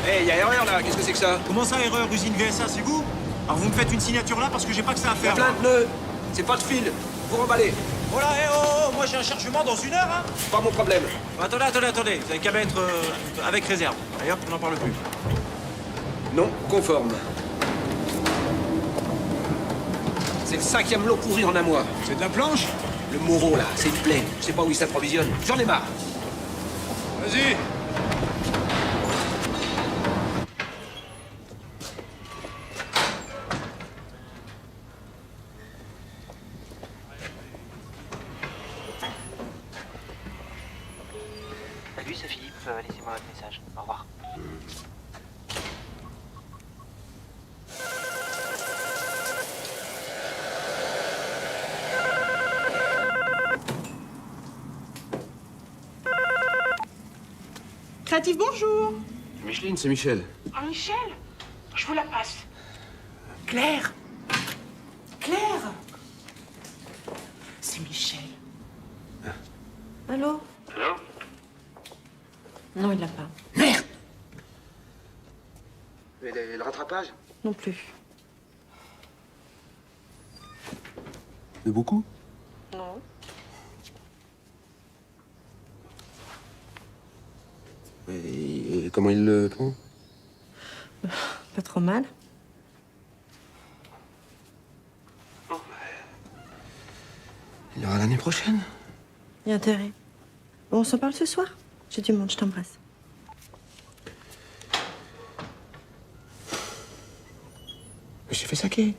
Eh, y a erreur là, qu'est-ce que c'est que ça? Comment ça, erreur, usine VSA, c'est vous? Alors vous me faites une signature là parce que j'ai pas que ça à Y a faire. plein de nœuds, c'est pas de fil, vous remballez. Voilà, oh, moi j'ai un chargement dans 1 heure, hein. Pas mon problème. Attendez, vous avez qu'à mettre avec réserve. Allez hop, on n'en parle plus. Non, conforme. C'est le 5e lot pourri en un mois. C'est de la planche? Le Moreau là, c'est une plaie, je sais pas où il s'approvisionne. J'en ai marre. Vas-y. Salut, c'est Philippe. Laissez-moi votre message. Au revoir. Créatif, bonjour. Micheline, c'est Michel. Ah, Michel, je vous la passe. Claire. Claire. C'est Michel. Allô? Allô? Non, il l'a pas. Merde! Mais le rattrapage? Non plus. De beaucoup? Non. Et comment il le prend? Pas trop mal. Il aura l'année prochaine. Il y a intérêt. Bon, on s'en parle ce soir? J'ai du monde, je t'embrasse. Mais j'ai fait saquer.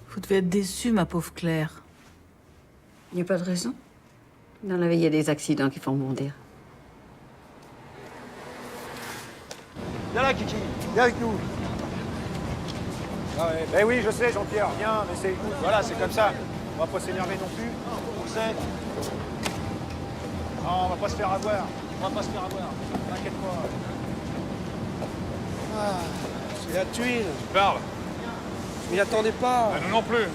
Vous devez être déçue, ma pauvre Claire. Il n'y a pas de raison. Dans la vie, il y a des accidents qui font bondir. Viens là, Kiki. Viens avec nous. Ah ouais. Ben oui, je sais, Jean-Pierre. Viens, mais c'est... Voilà, c'est comme ça. On va pas s'énerver non plus. On sait. Non, on va pas se faire avoir. On va pas se faire avoir. T'inquiète pas. Ah, c'est la tuile. Tu parles. Je m'y attendais pas. Nous non plus.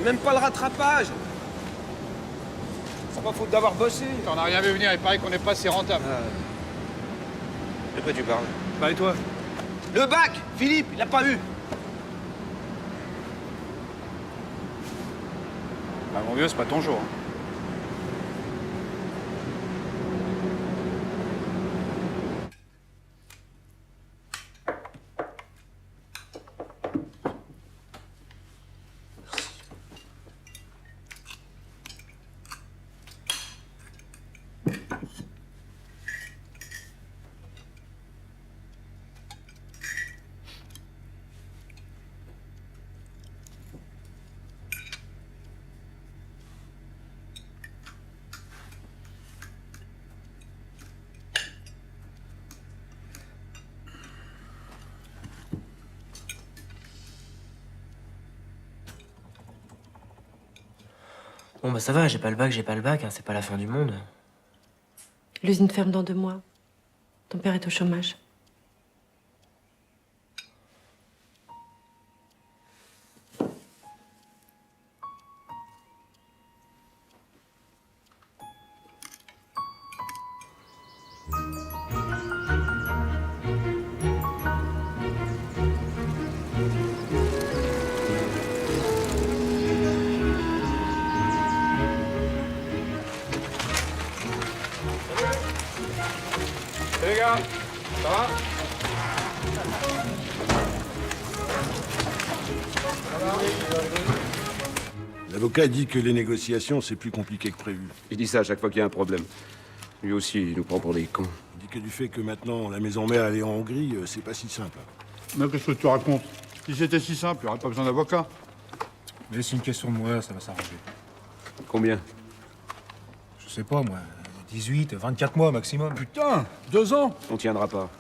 Même pas le rattrapage. C'est pas faute d'avoir bossé. On n'a rien vu venir. Il paraît qu'on n'est pas si rentable. De quoi tu parles? Bah et toi? Le bac, Philippe, il l'a pas eu. Bah mon vieux, c'est pas ton jour. Hein. Bon, bah ça va, j'ai pas le bac, hein, c'est pas la fin du monde. L'usine ferme dans 2 mois. Ton père est au chômage. Salut les gars. Ça va? L'avocat dit que les négociations, c'est plus compliqué que prévu. Il dit ça à chaque fois qu'il y a un problème. Lui aussi, il nous prend pour des cons. Il dit que du fait que maintenant la maison mère elle est en Hongrie, c'est pas si simple. Mais qu'est-ce que tu racontes? Si c'était si simple, il n'y aurait pas besoin d'avocat. Mais c'est une question de mois, ça va s'arranger. Combien? Je sais pas, moi. 18, 24 mois maximum. Putain, 2 ans. On tiendra pas.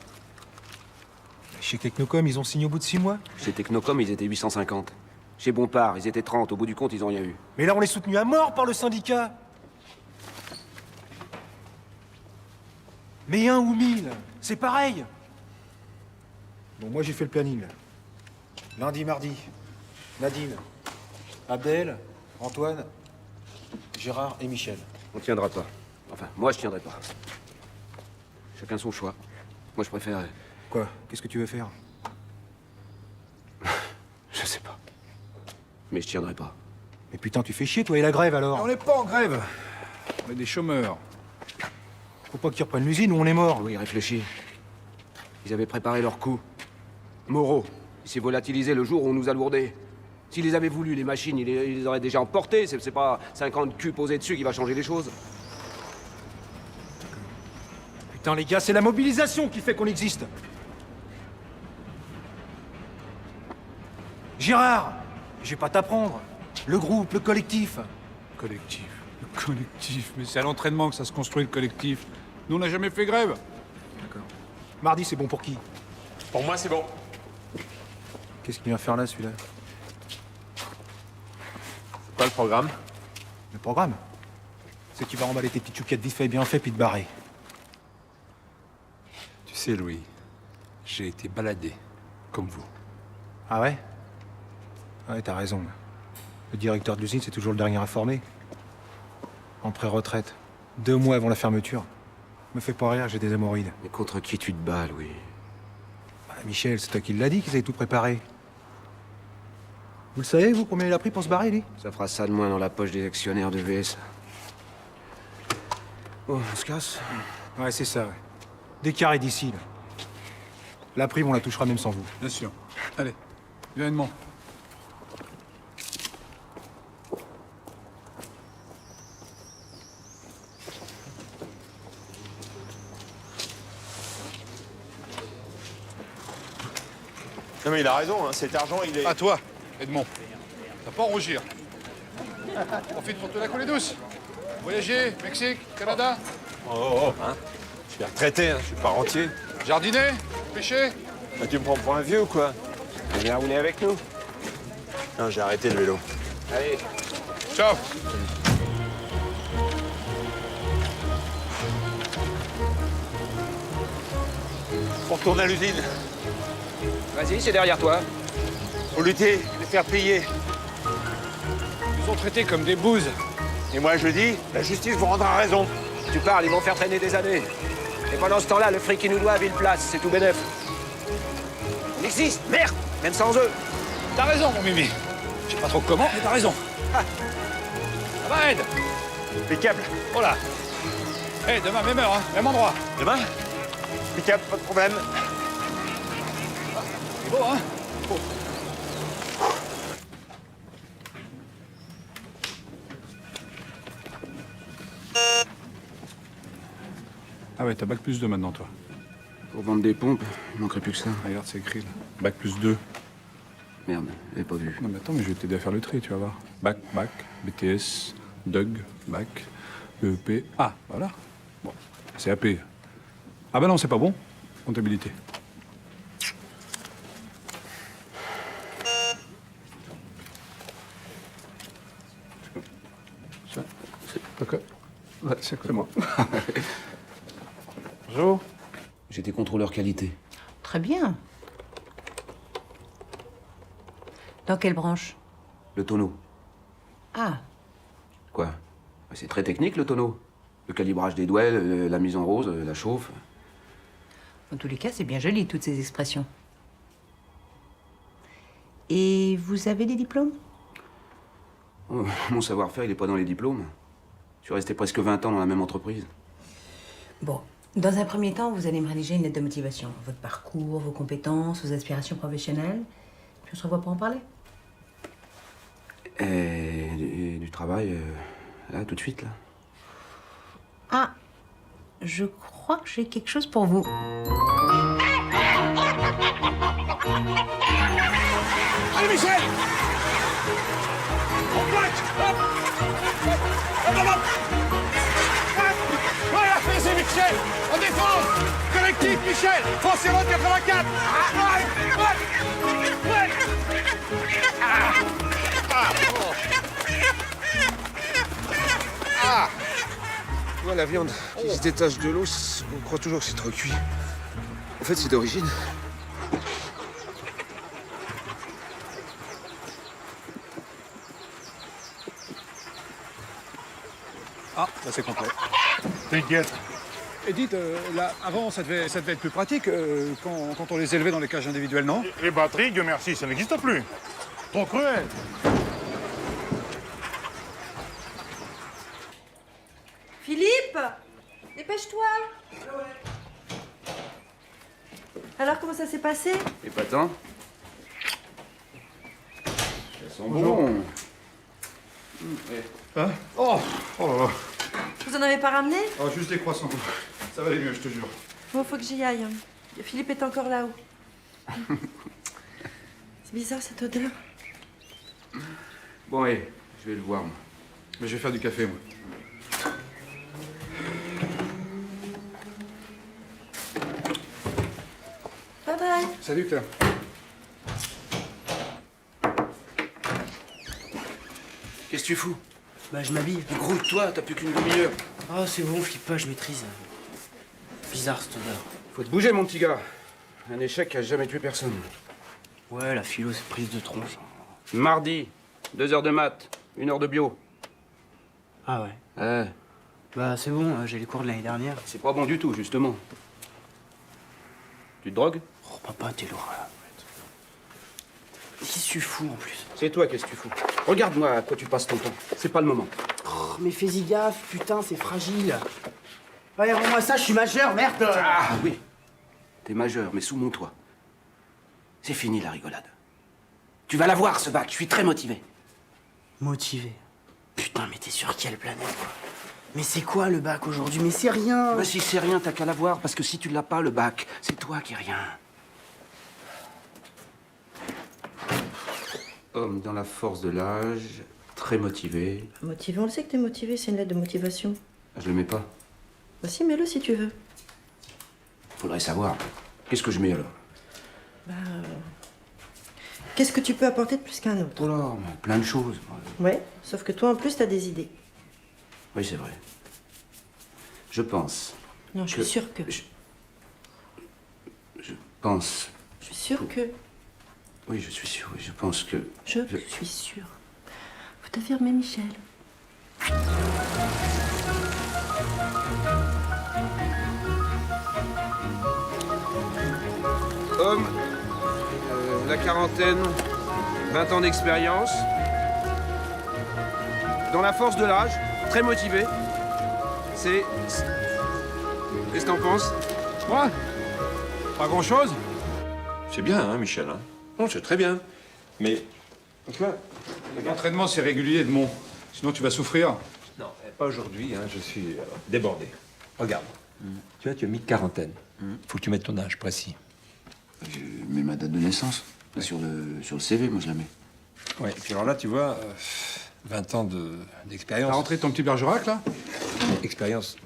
Chez Technocom, ils ont signé au bout de 6 mois. Chez Technocom, ils étaient 850. Chez Bompard, ils étaient 30. Au bout du compte, ils ont rien eu. Mais là, on est soutenu à mort par le syndicat. Mais 1 ou 1000, c'est pareil. Bon, moi, j'ai fait le planning, là. Lundi, mardi, Nadine, Abdel, Antoine, Gérard et Michel. On tiendra pas. Enfin, moi, je tiendrai pas. Chacun son choix. Moi, je préfère... Quoi? Qu'est-ce que tu veux faire? Je sais pas. Mais je tiendrai pas. Mais putain, tu fais chier, toi, et la grève, alors? On n'est pas en grève. On est des chômeurs. Faut pas qu'ils reprennent l'usine ou on est mort. Oui, réfléchis. Ils avaient préparé leur coup. Moreau, il s'est volatilisé le jour où on nous a lourdés. S'ils avaient voulu, les machines, ils les auraient déjà emportées. C'est pas 50 culs posés dessus qui va changer les choses. Putain, les gars, c'est la mobilisation qui fait qu'on existe. Gérard, je vais pas t'apprendre. Le groupe, le collectif. Collectif. Le collectif. Mais c'est à l'entraînement que ça se construit, le collectif. Nous, on n'a jamais fait grève. D'accord. Mardi, c'est bon pour qui? Pour moi, c'est bon. Qu'est-ce qu'il vient faire là, celui-là? C'est quoi le programme? Le programme? C'est que tu vas remballer tes petites chouquettes vite fait, bien fait, puis te barrer. Tu sais, Louis, j'ai été baladé, comme vous. Ah ouais? Ouais, t'as raison. Le directeur de l'usine, c'est toujours le dernier informé. En pré-retraite. 2 mois avant la fermeture. Me fais pas rire, j'ai des hémorroïdes. Mais contre qui tu te bats, Louis? Bah, Michel, c'est toi qui l'as dit qu'ils avaient tout préparé. Vous le savez, vous, combien il a pris pour se barrer, lui? Ça fera ça de moins dans la poche des actionnaires de VS. Bon, on se casse? Ouais, c'est ça, ouais. Décarré d'ici, là. La prime, on la touchera même sans vous. Bien sûr. Allez, viens, Edmond. Non mais il a raison, hein, cet argent, il est... À toi, Edmond. T'as pas à rougir. Profite pour te la couler douce. Voyager, Mexique, Canada. Hein. Je suis retraité, hein, je suis pas rentier. Jardiner, pêcher. Ah, tu me prends pour un vieux ou quoi? Tu viens rouler avec nous? Non, j'ai arrêté le vélo. Allez. Ciao. On retourne à l'usine. Vas-y, c'est derrière toi. Faut lutter, les faire payer. Ils nous ont traités comme des bouses. Et moi, je dis, la justice vous rendra raison. Tu parles, ils vont faire traîner des années. Et pendant ce temps-là, le fric qu'ils nous doivent, il place, c'est tout bénef. On existe, merde, même sans eux. T'as raison, mon Mimi. Je sais pas trop comment, mais t'as raison. Ah. Ça va, Ed? Impeccable. Voilà. Eh, demain, même heure, hein, même endroit. Demain? Impeccable, pas de problème. C'est beau, hein? Beau. Ah ouais, t'as bac plus 2 maintenant, toi. Pour vendre des pompes, il manquerait plus que ça. Regarde, c'est écrit, là. Bac plus 2. Merde, j'avais pas vu. Non, mais attends, mais je vais t'aider à faire le tri, tu vas voir. Bac, BTS, DUG, bac, BEP. Ah, voilà. Bon, CAP. Ah bah non, c'est pas bon. Comptabilité. Ça, c'est pas que... Ouais, c'est moi. Bonjour. J'étais contrôleur qualité. Très bien. Dans quelle branche? Le tonneau. Ah, Quoi? C'est très technique, le tonneau. Le calibrage des douelles, la mise en rose, la chauffe. en tous les cas, c'est bien joli, toutes ces expressions. Et vous avez des diplômes? Oh, mon savoir-faire, il est pas dans les diplômes. Je suis resté presque 20 ans dans la même entreprise. Bon, dans un premier temps, vous allez me rédiger une lettre de motivation. Votre parcours, vos compétences, vos aspirations professionnelles. Puis on se revoit pour en parler. Et du travail, là, tout de suite, là. Ah, je crois que j'ai quelque chose pour vous. Allez, Michel! On plaque! Hop! Hop, hop, hop! Voilà, c'est Michel! En défense! Collectif, Michel! Foncez 84! Tu vois, la viande qui se détache de l'eau, on croit toujours que c'est trop cuit. En fait, c'est d'origine. Ah, ça c'est complet. T'inquiète. Edith, là, avant, ça devait être plus pratique quand on les élevait dans les cages individuelles, non? Les batteries, Dieu merci, ça n'existe plus. Trop cruel. Philippe, dépêche-toi. Alors, comment ça s'est passé? Épatant. Elles sont bons. Hein? Oh là là. Vous en avez pas ramené? Oh, juste des croissants. Ça va aller mieux, je te jure. Bon, faut que j'y aille. Philippe est encore là-haut. C'est bizarre cette odeur. Bon, allez, je vais le voir, moi. Mais je vais faire du café, moi. Bye bye. Salut, Claire. Qu'est-ce que tu fous? Bah, je m'habille. Grouille-toi, t'as plus qu'une demi-heure. Oh, c'est bon, flippe pas, je maîtrise. Bizarre cette odeur. Faut te bouger, mon petit gars. Un échec qui a jamais tué personne. Ouais, la philo, c'est prise de tronche. Mardi, 2 heures de maths, 1 heure de bio. Ah ouais. Ouais, Bah, c'est bon, j'ai les cours de l'année dernière. c'est pas bon du tout, justement. Tu te drogues? Oh, papa, t'es lourd, là. Qu'est-ce que tu fous, en plus? C'est toi, qu'est-ce que tu fous? Regarde-moi à quoi tu passes ton temps. C'est pas le moment. Oh, mais fais-y gaffe, putain, c'est fragile. Ouais, rends-moi ça, je suis majeur, merde. Ah oui, t'es majeur, mais sous mon toit. C'est fini la rigolade. Tu vas l'avoir, ce bac, je suis très motivé. Motivé. Putain, mais t'es sur quelle planète, quoi? Mais c'est quoi le bac aujourd'hui? Mais c'est rien. Bah si c'est rien, t'as qu'à l'avoir, parce que si tu l'as pas, le bac, c'est toi qui es rien. Homme dans la force de l'âge, très motivé. Motivé, on le sait que t'es motivé, c'est une lettre de motivation. Je le mets pas. Bah si, mets-le si tu veux. Faudrait savoir. Qu'est-ce que je mets alors? Qu'est-ce que tu peux apporter de plus qu'un autre? Oh là, mais plein de choses. Ouais, sauf que toi en plus t'as des idées. Oui, c'est vrai. Je pense. Non, je suis sûre que. Je pense. Je suis sûre que. Oui, je suis sûr. Oui, je pense que. Je suis sûre. Faut t'affirmer, Michel. Homme, la quarantaine, 20 ans d'expérience. Dans la force de l'âge, très motivé. Qu'est-ce que t'en penses? Moi? Pas grand-chose. C'est bien, hein, Michel, hein? Non, c'est très bien. Mais, tu vois, L'entraînement, c'est régulier, Edmond. Sinon, tu vas souffrir. non, pas aujourd'hui, hein, je suis débordé. Regarde, tu vois, tu as mis quarantaine. Faut que tu mettes ton âge précis. Je mets ma date de naissance. Sur le CV, moi je la mets. Ouais, et puis alors là, tu vois, 20 ans d'expérience. T'as rentré ton petit Bergerac, là? Expérience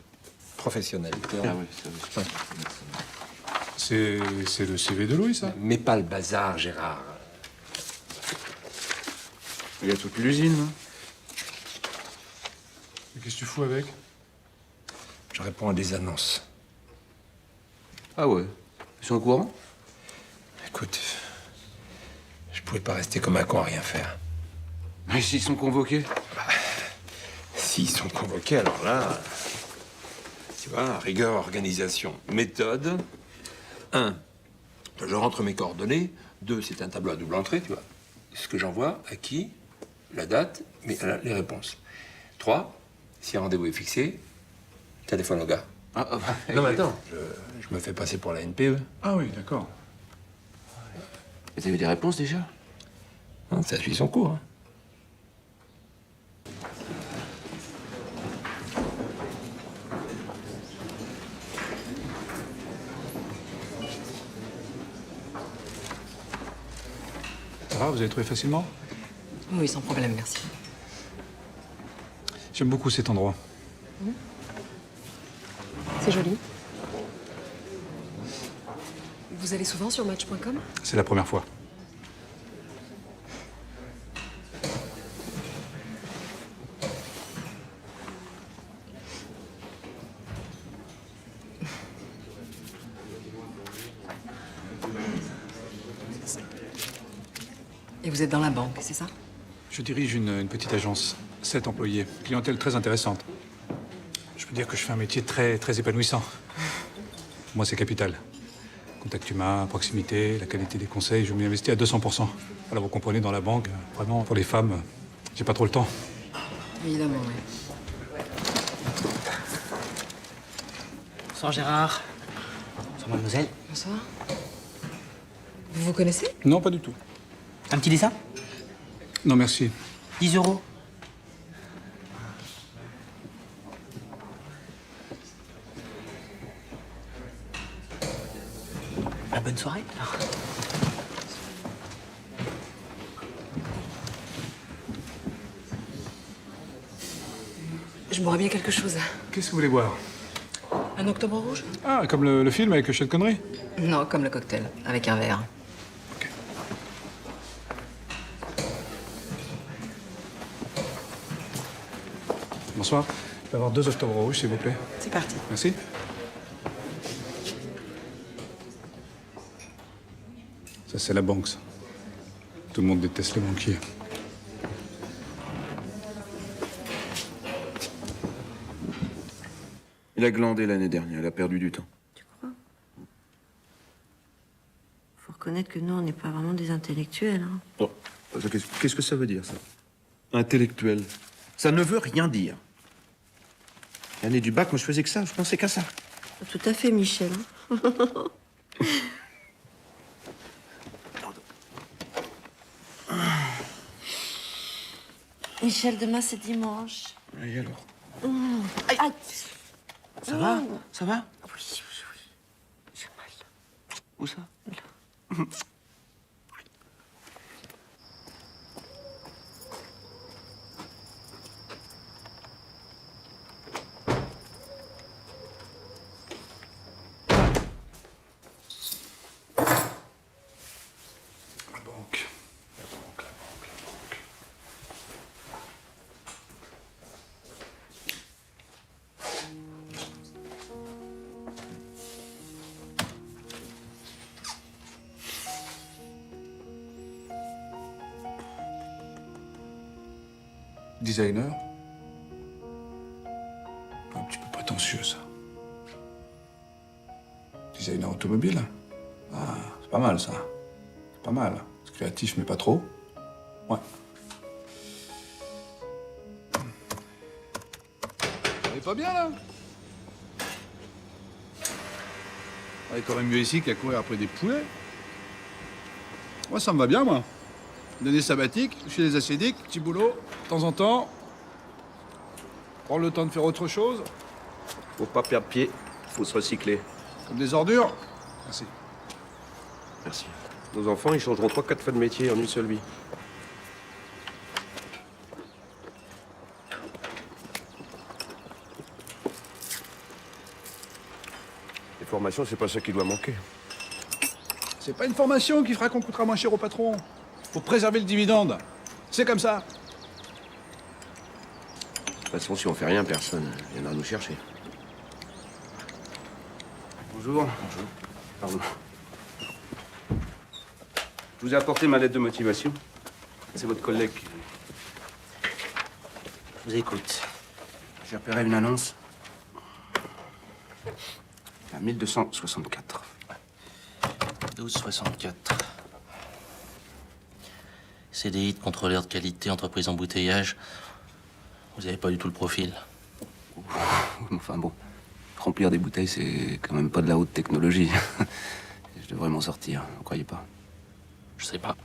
professionnelle. Ah oui, ça. C'est le CV de Louis, ça? Mais pas le bazar, Gérard. Il y a toute l'usine. Hein. Mais qu'est-ce que tu fous avec? Je réponds à des annonces. Ah ouais? Ils sont au courant? Écoute, je pouvais pas rester comme un con à rien faire. Mais s'ils sont convoqués? S'ils sont convoqués, alors là, tu vois, rigueur, organisation, méthode. 1, je rentre mes coordonnées. 2, c'est un tableau à double entrée, tu vois. Ce que j'envoie, à qui, la date, mais les réponses. 3, si un rendez-vous est fixé, téléphone au gars. Non, mais attends, je me fais passer pour la NPE. Ah oui, d'accord. Et t'as eu des réponses déjà? Hein, ça suit son cours. Hein. Ça va, vous avez trouvé facilement? Oui, sans problème, merci. J'aime beaucoup cet endroit. C'est joli. Vous allez souvent sur match.com? C'est la première fois. Et vous êtes dans la banque, c'est ça? Je dirige une petite agence, 7 employés, clientèle très intéressante. Je peux dire que je fais un métier très épanouissant. Moi, c'est capital. Contact humain, proximité, la qualité des conseils, je m'y investis à 200%. Alors, vous comprenez, dans la banque, vraiment, pour les femmes, j'ai pas trop le temps. Évidemment, oui. Bonsoir Gérard. Bonsoir mademoiselle. Bonsoir. Vous vous connaissez? Non, pas du tout. Un petit dessin? Non, merci. 10 euros. Bonne soirée. Je boirais bien quelque chose. Qu'est-ce que vous voulez boire? Un octobre rouge? Ah, comme le film avec Sean Connery? Non, comme le cocktail, avec un verre. Ok. Bonsoir. Je peux avoir 2 octobre rouges, s'il vous plaît? C'est parti. Merci. Ça, c'est la banque, ça. Tout le monde déteste les banquiers. Il a glandé l'année dernière, il a perdu du temps. Faut reconnaître que nous, on n'est pas vraiment des intellectuels. Hein. Oh, qu'est-ce que ça veut dire, ça? Intellectuel. Ça ne veut rien dire. L'année du bac, moi, je faisais que ça, je pensais qu'à ça. Tout à fait, Michel. Michel, demain, c'est dimanche. Et alors? Aïe, aïe. Ça va? Ça va? Oui, oui, oui. J'ai mal. Où ça? Là. La banque. Designer. Un petit peu prétentieux, ça. Designer automobile. Ah, c'est pas mal, ça. C'est pas mal. C'est créatif, mais pas trop. Ouais. On est pas bien, là? On est quand même mieux ici qu'à courir après des poulets. Moi, ça me va bien, moi. Une année sabbatique, chez les acédiques, petit boulot, de temps en temps. Prendre le temps de faire autre chose, Faut pas perdre pied, faut se recycler. comme des ordures. Merci. Merci. Nos enfants, ils changeront 3-4 fois de métier en une seule vie. Les formations, c'est pas ça qui doit manquer. C'est pas une formation qui fera qu'on coûtera moins cher au patron. Faut préserver le dividende. C'est comme ça. De toute façon, si on fait rien, personne viendra nous chercher. Bonjour. Bonjour. Pardon. Je vous ai apporté ma lettre de motivation. C'est votre collègue. Je vous écoute. J'ai repéré une annonce. À 1264. 12,64. CDI de contrôleur de qualité, entreprise embouteillage. Vous n'avez pas du tout le profil. Enfin bon, remplir des bouteilles, c'est quand même pas de la haute technologie. Je devrais m'en sortir, vous croyez pas? Je sais pas.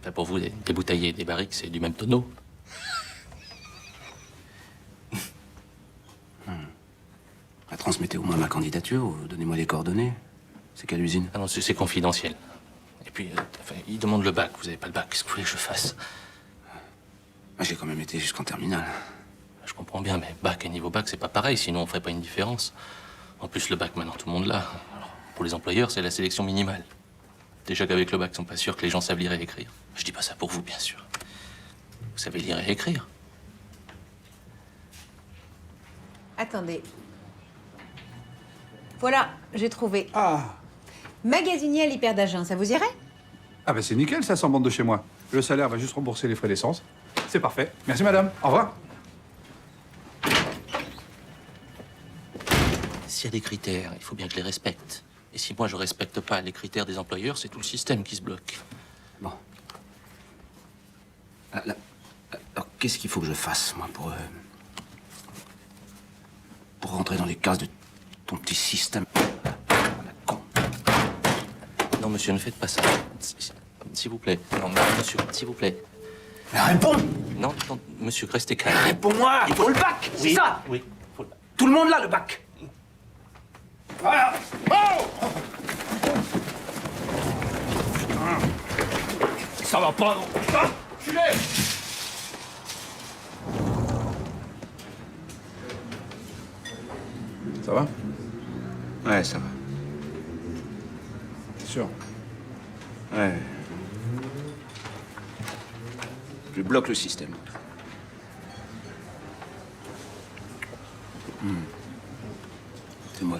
Enfin, pour vous, des bouteilles et des barriques, c'est du même tonneau. Transmettez au moins ma candidature, ou donnez-moi les coordonnées. C'est quelle usine? Ah non, c'est confidentiel. Et puis, enfin, il demande le bac. Vous avez pas le bac, qu'est-ce que vous voulez que je fasse? J'ai quand même été jusqu'en terminale. Je comprends bien, mais bac et niveau bac, c'est pas pareil, sinon on ferait pas une différence. En plus, le bac, maintenant, tout le monde l'a. Alors, pour les employeurs, c'est la sélection minimale. Déjà qu'avec le bac, ils sont pas sûrs que les gens savent lire et écrire. Je dis pas ça pour vous, bien sûr. Vous savez lire et écrire. Attendez. Voilà, j'ai trouvé. Ah. Magasinier à l'hyper d'Agen, ça vous irait? Ah ben c'est nickel, ça, 100 bandes de chez moi. Le salaire va juste rembourser les frais d'essence. C'est parfait. Merci, madame. Au revoir. S'il y a des critères, il faut bien que je les respecte. Et si moi je respecte pas les critères des employeurs, c'est tout le système qui se bloque. Bon. Alors, qu'est-ce qu'il faut que je fasse, moi, pour rentrer dans les cases de ton petit système? Non, monsieur, ne faites pas ça. S'il vous plaît. Non, monsieur, s'il vous plaît. Mais réponds! Non, non, monsieur, restez calme. Réponds-moi! Il faut le bac! C'est Oui, ça! oui, faut le bac. Tout le monde là, le bac! Voilà! Oh! Ça va pas, non? Ah! Filez! Ça va? Ouais, ça va. C'est sûr. Ouais. Je bloque le système. C'est moi.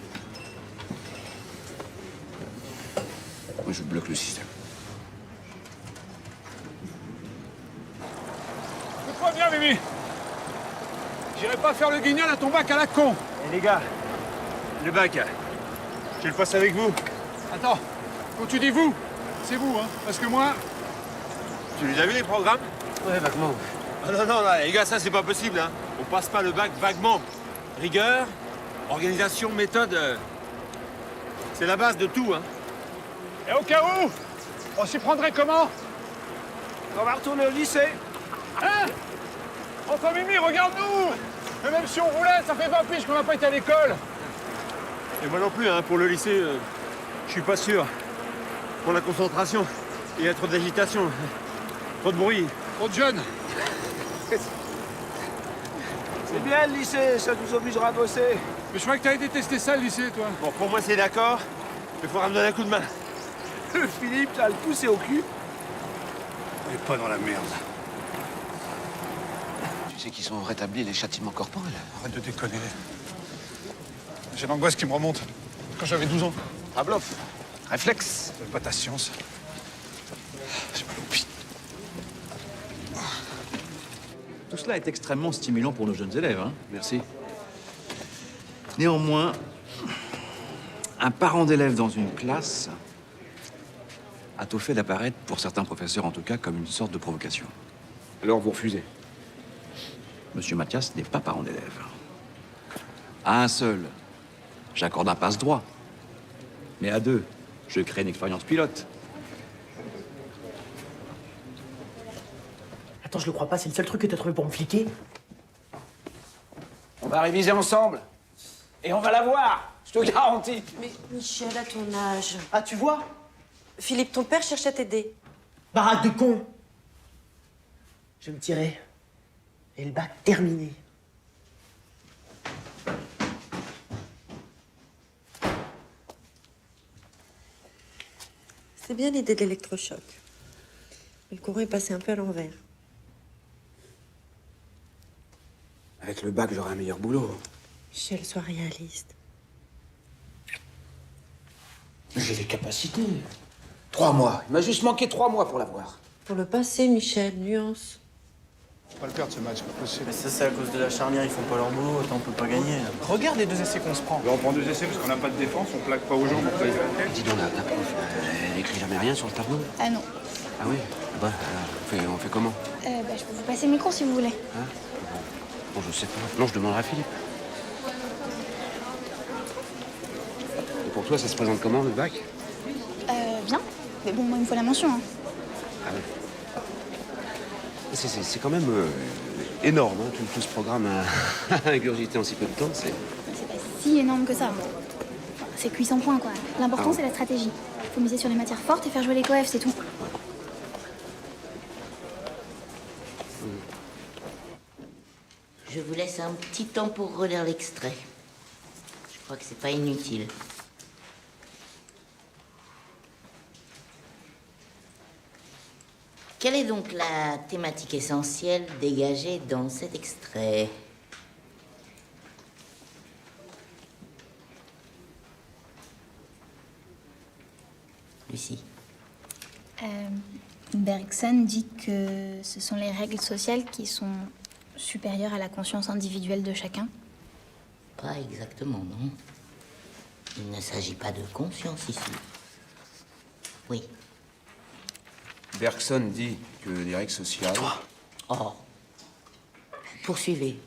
Moi, je bloque le système. Écoute-moi bien, Mimi. J'irai pas faire le guignol à ton bac à la con. Eh les gars, le bac, je le fasse avec vous. Attends, quand tu dis vous, c'est vous, hein. Parce que moi, Tu les as vu les programmes? Ouais, vaguement. Ah non, non, là, les gars, ça c'est pas possible, hein. On passe pas le bac vaguement. Rigueur, organisation, méthode, c'est la base de tout, hein. et au cas où, on s'y prendrait comment? On va retourner au lycée. Hein? Enfin, Mimi, regarde-nous! Et même si on voulait, ça fait 20 piges qu'on n'a pas été à l'école. Et moi non plus, hein, pour le lycée, je suis pas sûr. Pour la concentration, il y a trop d'agitation, trop de bruit. Trop de jeunes. C'est bien le lycée, ça nous obligera à bosser. Mais je crois que t'avais détesté ça, le lycée, toi. Bon, pour moi c'est d'accord, il faudra me donner un coup de main. Le Philippe, t'as le poussé au cul. On est pas dans la merde. Tu sais qu'ils sont rétablis les châtiments corporels. Arrête de déconner. J'ai l'angoisse qui me remonte. Quand j'avais 12 ans. Pavlov, réflexe. C'est pas ta science. J'ai mal au pied. Tout cela est extrêmement stimulant pour nos jeunes élèves, hein. Merci. Néanmoins, un parent d'élève dans une classe a tout fait d'apparaître, pour certains professeurs en tout cas, comme une sorte de provocation. Alors vous refusez? Monsieur Mathias n'est pas parent d'élève. À un seul, j'accorde un passe-droit. Mais à deux, je crée une expérience pilote. Attends, je le crois pas, c'est le seul truc que t'as trouvé pour me fliquer. On va réviser ensemble. Et on va la voir, je te garantis. Mais Michel, à ton âge. Ah, tu vois? Philippe, ton père cherche à t'aider. Baraque de con. Je me tirais. Et le bac terminé. C'est bien l'idée de l'électrochoc. Mais le courant est passé un peu à l'envers. Avec le bac, j'aurai un meilleur boulot. Michel, sois réaliste. J'ai les capacités. 3 mois. Il m'a juste manqué 3 mois pour l'avoir. Pour le passé, Michel, nuance. On va pas le perdre ce match, c'est pas possible. Mais ça, c'est à cause de la charnière, ils font pas leur boulot, autant on peut pas gagner. Regarde les 2 essais qu'on se prend. Là, on prend 2 essais parce qu'on n'a pas de défense, on plaque pas aux gens pour plaquer. Dis donc, la prof, elle écrit jamais rien sur le tableau. Ah non. Ah oui? Bah, on fait comment? Je peux vous passer le micro si vous voulez. Hein? Bon, je sais pas. Non, je demanderai à Philippe. Et pour toi, ça se présente comment, le bac? Bien. Mais bon, moi, il me faut la mention. Hein. Ah ouais. C'est quand même énorme, hein, tout ce programme à ingurgiter en si peu de temps. C'est pas si énorme que ça. Enfin, c'est cuit sans point, quoi. L'important, c'est la stratégie. Faut miser sur les matières fortes et faire jouer les coefs, c'est tout. Je vous laisse un petit temps pour relire l'extrait. Je crois que c'est pas inutile. Quelle est donc la thématique essentielle dégagée dans cet extrait? Lucie. Bergson dit que ce sont les règles sociales qui sont supérieures à la conscience individuelle de chacun. Pas exactement, non. ne s'agit pas de conscience ici. Oui. Bergson dit que les règles sociales... Oh. Poursuivez.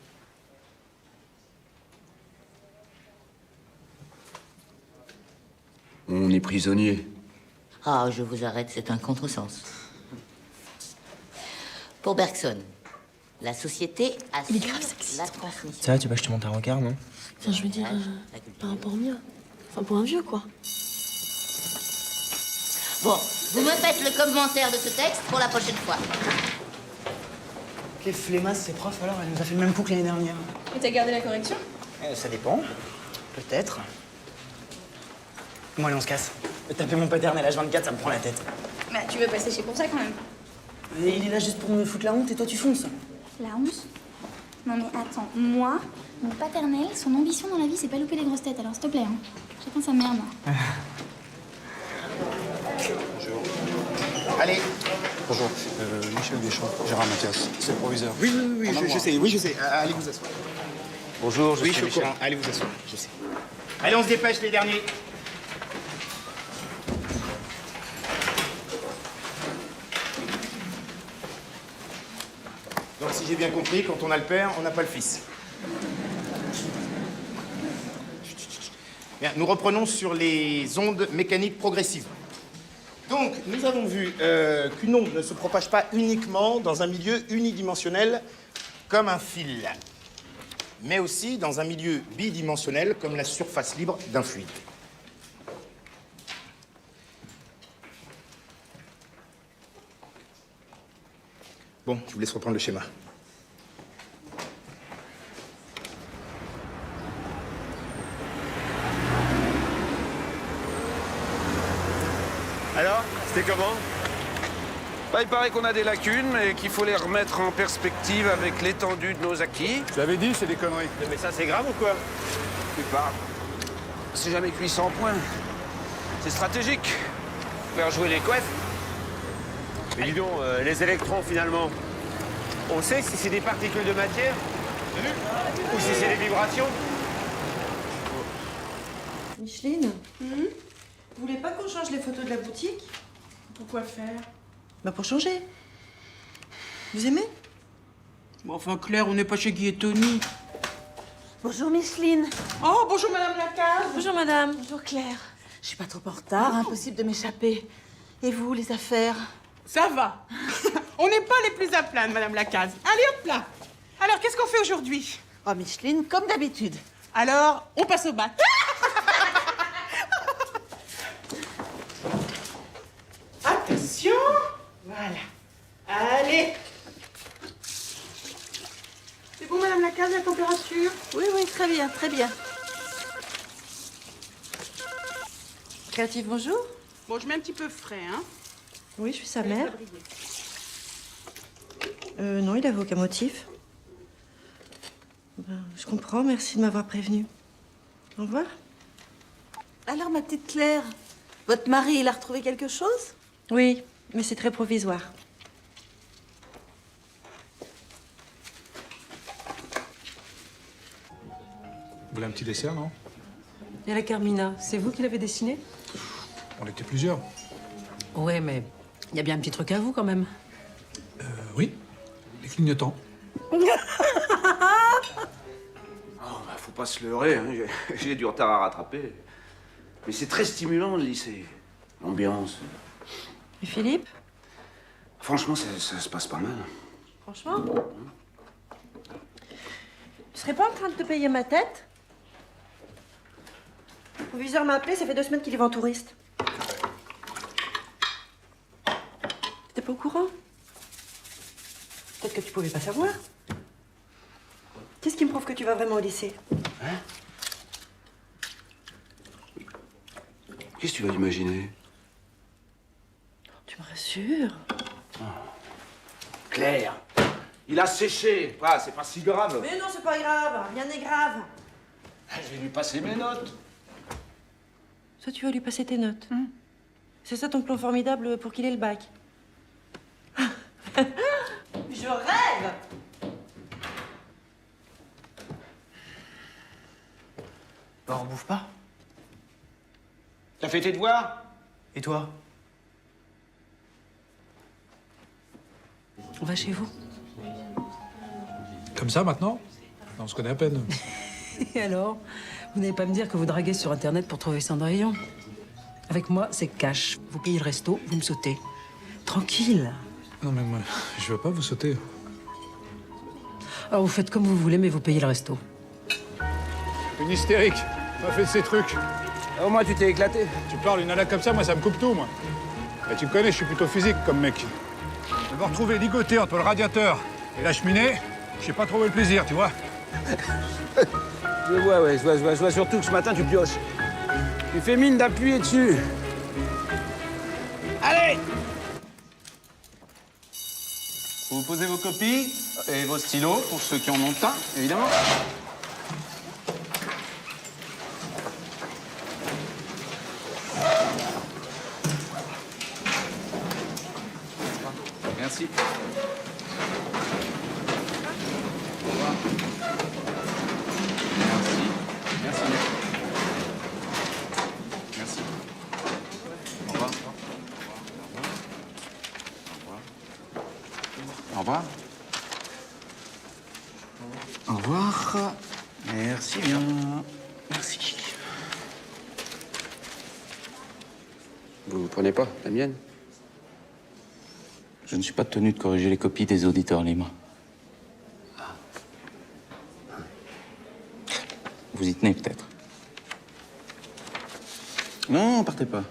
On est prisonnier. Ah, je vous arrête, c'est un contresens. Pour Bergson, la société assure la transmission. Ça va, tu vas que je te monte un regard, non? Enfin, je veux dire, par rapport au mien. Enfin, pour un vieux, quoi. Bon, vous me faites le commentaire de ce texte pour la prochaine fois. Quelle flemmasse, ces profs, alors? Elle nous a fait le même coup que l'année dernière. Et t'as gardé la correction? Ça dépend. Peut-être. Bon, allez, on se casse. Taper mon paternel H24, ça me prend la tête. Bah, tu veux pas sécher pour ça, quand même. Et il est là juste pour me foutre la honte et toi, tu fonces. La honte? Non mais attends, moi, mon paternel, son ambition dans la vie, c'est pas louper les grosses têtes, alors s'il te plaît, hein. Chacun sa merde, moi. Allez. Bonjour. Michel Deschamps, Gérard Mathias, c'est le proviseur. Oui, je sais. Allez vous asseoir. Bonjour, Oui, je suis au courant. Allez vous asseoir, je sais. Allez, on se dépêche, les derniers. Donc, si j'ai bien compris, quand on a le père, on n'a pas le fils. Bien, nous reprenons sur les ondes mécaniques progressives. Donc, nous avons vu qu'une onde ne se propage pas uniquement dans un milieu unidimensionnel comme un fil, mais aussi dans un milieu bidimensionnel comme la surface libre d'un fluide. Bon, je vous laisse reprendre le schéma. Alors, c'était comment? Bah, il paraît qu'on a des lacunes et qu'il faut les remettre en perspective avec l'étendue de nos acquis. Je l'avais dit, c'est des conneries. Mais ça, c'est grave ou quoi? Tu parles. C'est jamais cuit 100 points. C'est stratégique. Faire jouer les couettes. Mais dis donc, les électrons, finalement, on sait si c'est des particules de matière ou si c'est des vibrations? Micheline, vous voulez pas qu'on change les photos de la boutique? Pourquoi faire? Bah pour changer. Vous aimez? Bon, enfin, Claire, on n'est pas chez Guy et Tony. Bonjour Micheline. Oh, bonjour Madame Lacaze. Bonjour madame. Bonjour Claire. Je suis pas trop en retard, impossible de m'échapper. Et vous, les affaires? Ça va. On n'est pas les plus à plaindre, Madame Lacaze. Allez, hop là. Alors, qu'est-ce qu'on fait aujourd'hui? Oh Micheline, comme d'habitude. Alors, on passe au bac. Attention. Voilà. Allez. C'est bon, Madame Lacaze, la température? Oui, très bien, très bien. Créative, bonjour. Bon, je mets un petit peu frais, hein. Oui, je suis sa mère. Non, il avait aucun motif. Ben, je comprends, merci de m'avoir prévenu. Au revoir. Alors, ma petite Claire, votre mari, il a retrouvé quelque chose? Oui, mais c'est très provisoire. Vous voulez un petit dessert, non? Et la Carmina, c'est vous qui l'avez dessinée? On était plusieurs. Ouais, mais il y a bien un petit truc à vous, quand même. Oui, les clignotants. Oh, bah, faut pas se leurrer, hein. J'ai du retard à rattraper. Mais c'est très stimulant, le lycée. L'ambiance. Et Philippe? Franchement, ça se passe pas mal. Franchement? Tu serais pas en train de te payer ma tête? Le proviseur m'a appelé, ça fait 2 semaines qu'il est en touriste. T'étais pas au courant? Peut-être que tu pouvais pas savoir. Qu'est-ce qui me prouve que tu vas vraiment au lycée? Hein? Qu'est-ce que tu vas imaginer? Tu me rassures. Claire, il a séché. Ah, c'est pas si grave. Mais non, c'est pas grave. Rien n'est grave. Je vais lui passer mes notes. Toi, tu vas lui passer tes notes. C'est ça ton plan formidable pour qu'il ait le bac. Je rêve! Bah, on bouffe pas. fait tes devoirs? Et toi? On va chez vous. Comme ça, maintenant? On se connaît à peine. Et alors? Vous n'allez pas me dire que vous draguez sur Internet pour trouver Cendrillon? Avec moi, c'est cash. Vous payez le resto, vous me sautez. Tranquille. Non, mais moi, je veux pas vous sauter. Alors vous faites comme vous voulez, mais vous payez le resto. Une hystérique. Pas fait de ces trucs. Au moins, tu t'es éclaté. Tu parles une nana comme ça, moi, ça me coupe tout, moi. Et tu me connais, je suis plutôt physique comme mec. De me retrouver ligoté entre le radiateur et la cheminée, j'ai pas trouvé le plaisir, tu vois. Je vois, ouais, je vois surtout que ce matin, tu pioches. Tu fais mine d'appuyer dessus. Allez! Vous posez vos copies et vos stylos, pour ceux qui en ont un, évidemment. Merci. Au revoir. Merci. Merci. Merci. Au revoir. Au revoir. Au revoir. Merci bien. Merci. Vous prenez pas la mienne? Je ne suis pas tenu de corriger les copies des auditeurs libres. Vous y tenez peut-être. Non, partez pas.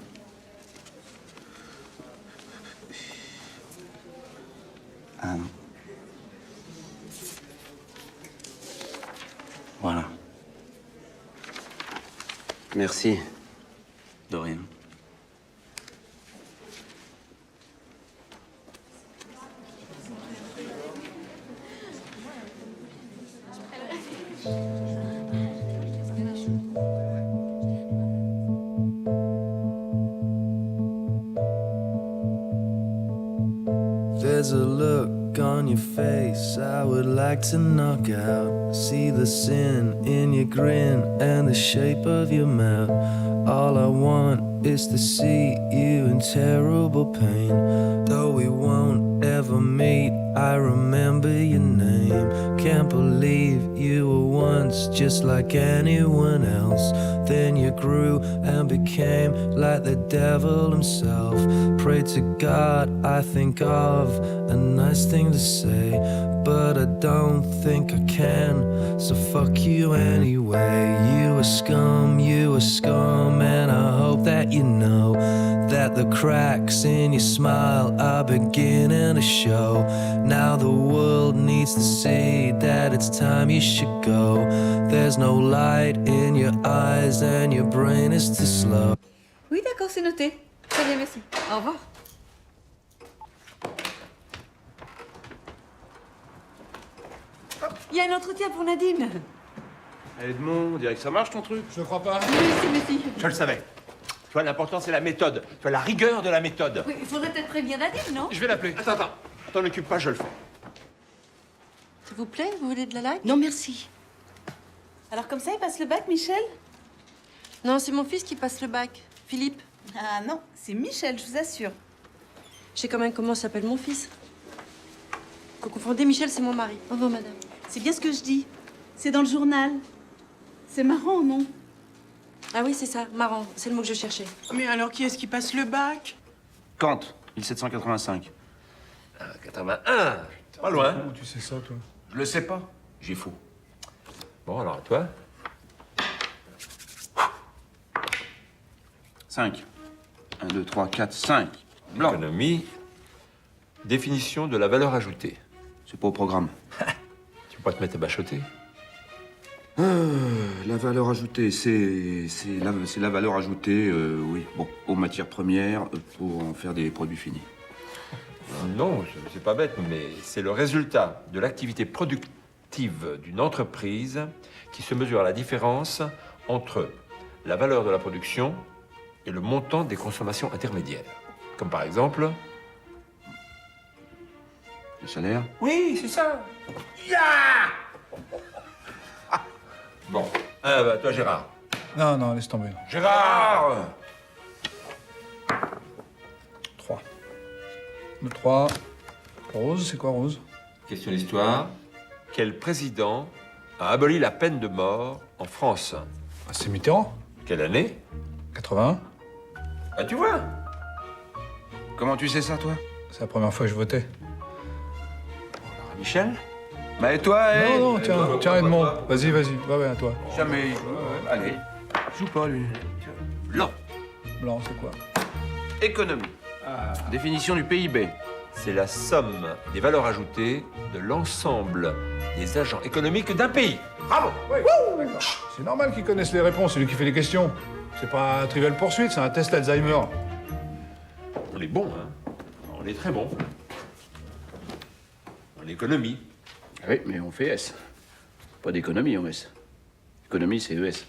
Ah non. Voilà. Merci. De rien. There's a look on your face I would like to knock out. See the sin in your grin and the shape of your mouth. All I want is to see you in terrible pain. Though we won't ever meet, I remember your name. Can't believe you were once just like anyone else. Then you grew and became like the devil himself. Pray to God I think of a nice thing to say, but I don't think I can, so fuck you anyway. You a scum, and I hope that you know that the cracks in your smile are beginning to show. Now the world needs to see that it's time you should go. There's no light in your eyes and your brain is too slow. Oui, d'accord, c'est noté. Très bien, merci. Au revoir. Il y a un entretien pour Nadine. Edmond, on dirait que ça marche ton truc. Je ne crois pas. Merci. Je le savais. Tu vois, l'important, c'est la méthode. Tu vois, la rigueur de la méthode. Oui, il faudrait peut-être prévenir Nadine, non? Je vais l'appeler. Attends. T'en occupe pas, je le fais. S'il vous plaît, vous voulez de la like? Non, merci. Alors comme ça, il passe le bac, Michel? Non, c'est mon fils qui passe le bac. Philippe. Ah non, c'est Michel, je vous assure. Je sais quand même comment s'appelle mon fils. Vous confondez, Michel, c'est mon mari. Au revoir, madame. C'est bien ce que je dis. C'est dans le journal. C'est marrant, non? Ah oui, c'est ça, marrant. C'est le mot que je cherchais. Mais alors, qui est-ce qui passe le bac? Kant, 1785. 81. Pas loin. Comment tu sais ça, toi? Je le sais pas. J'ai faux. Bon, alors, toi 5. 1, 2, 3, 4, 5. Blanc. Économie. Définition de la valeur ajoutée. C'est pas au programme. Tu peux pas te mettre à bachoter. La valeur ajoutée, c'est la valeur ajoutée, oui, bon, aux matières premières pour en faire des produits finis. Non, c'est pas bête, mais c'est le résultat de l'activité productive d'une entreprise qui se mesure à la différence entre la valeur de la production et le montant des consommations intermédiaires. Comme par exemple... Le salaire? Oui, c'est ça. Bon. Ah, bah, toi, Gérard. Non, laisse tomber. Gérard! 2, 3. Rose, c'est quoi Rose? Question d'histoire. Quel président a aboli la peine de mort en France? Ah, c'est Mitterrand. Quelle année? 81. Ah, tu vois? Comment tu sais ça, toi? C'est la première fois que je votais. Michel? Bah et toi, eh? Non, tiens, Edmond. Vas-y, va, à toi. Jamais. Allez. Joue pas, lui. Blanc. Blanc, c'est quoi? Économie. Définition du PIB. C'est la somme des valeurs ajoutées de l'ensemble des agents économiques d'un pays. Bravo! C'est normal qu'ils connaissent les réponses, c'est lui qui fait les questions. C'est pas un trivial poursuite, c'est un test Alzheimer. On est bon, hein? On est très bon. En économie. Oui, mais on fait S. Pas d'économie en S. Économie, c'est ES.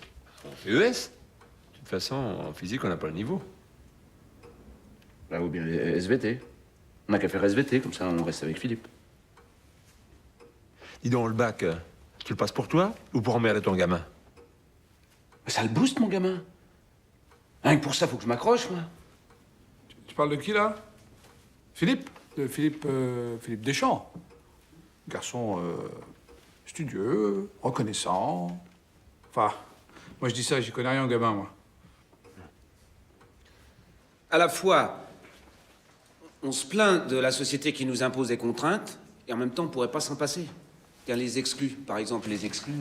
On fait ES. De toute façon, en physique, on n'a pas le niveau. Là, ou bien SVT. On n'a qu'à faire SVT, comme ça on reste avec Philippe. Dis donc, le bac, tu le passes pour toi ou pour emmerder ton gamin? Ça le booste, mon gamin. Rien que pour ça, faut que je m'accroche, moi. Tu parles de qui, là? Philippe? De Philippe Deschamps. Garçon studieux, reconnaissant. Enfin, moi je dis ça, j'y connais rien au gamin, moi. À la fois, on se plaint de la société qui nous impose des contraintes, et en même temps, on pourrait pas s'en passer. Car les exclus, par exemple, les exclus,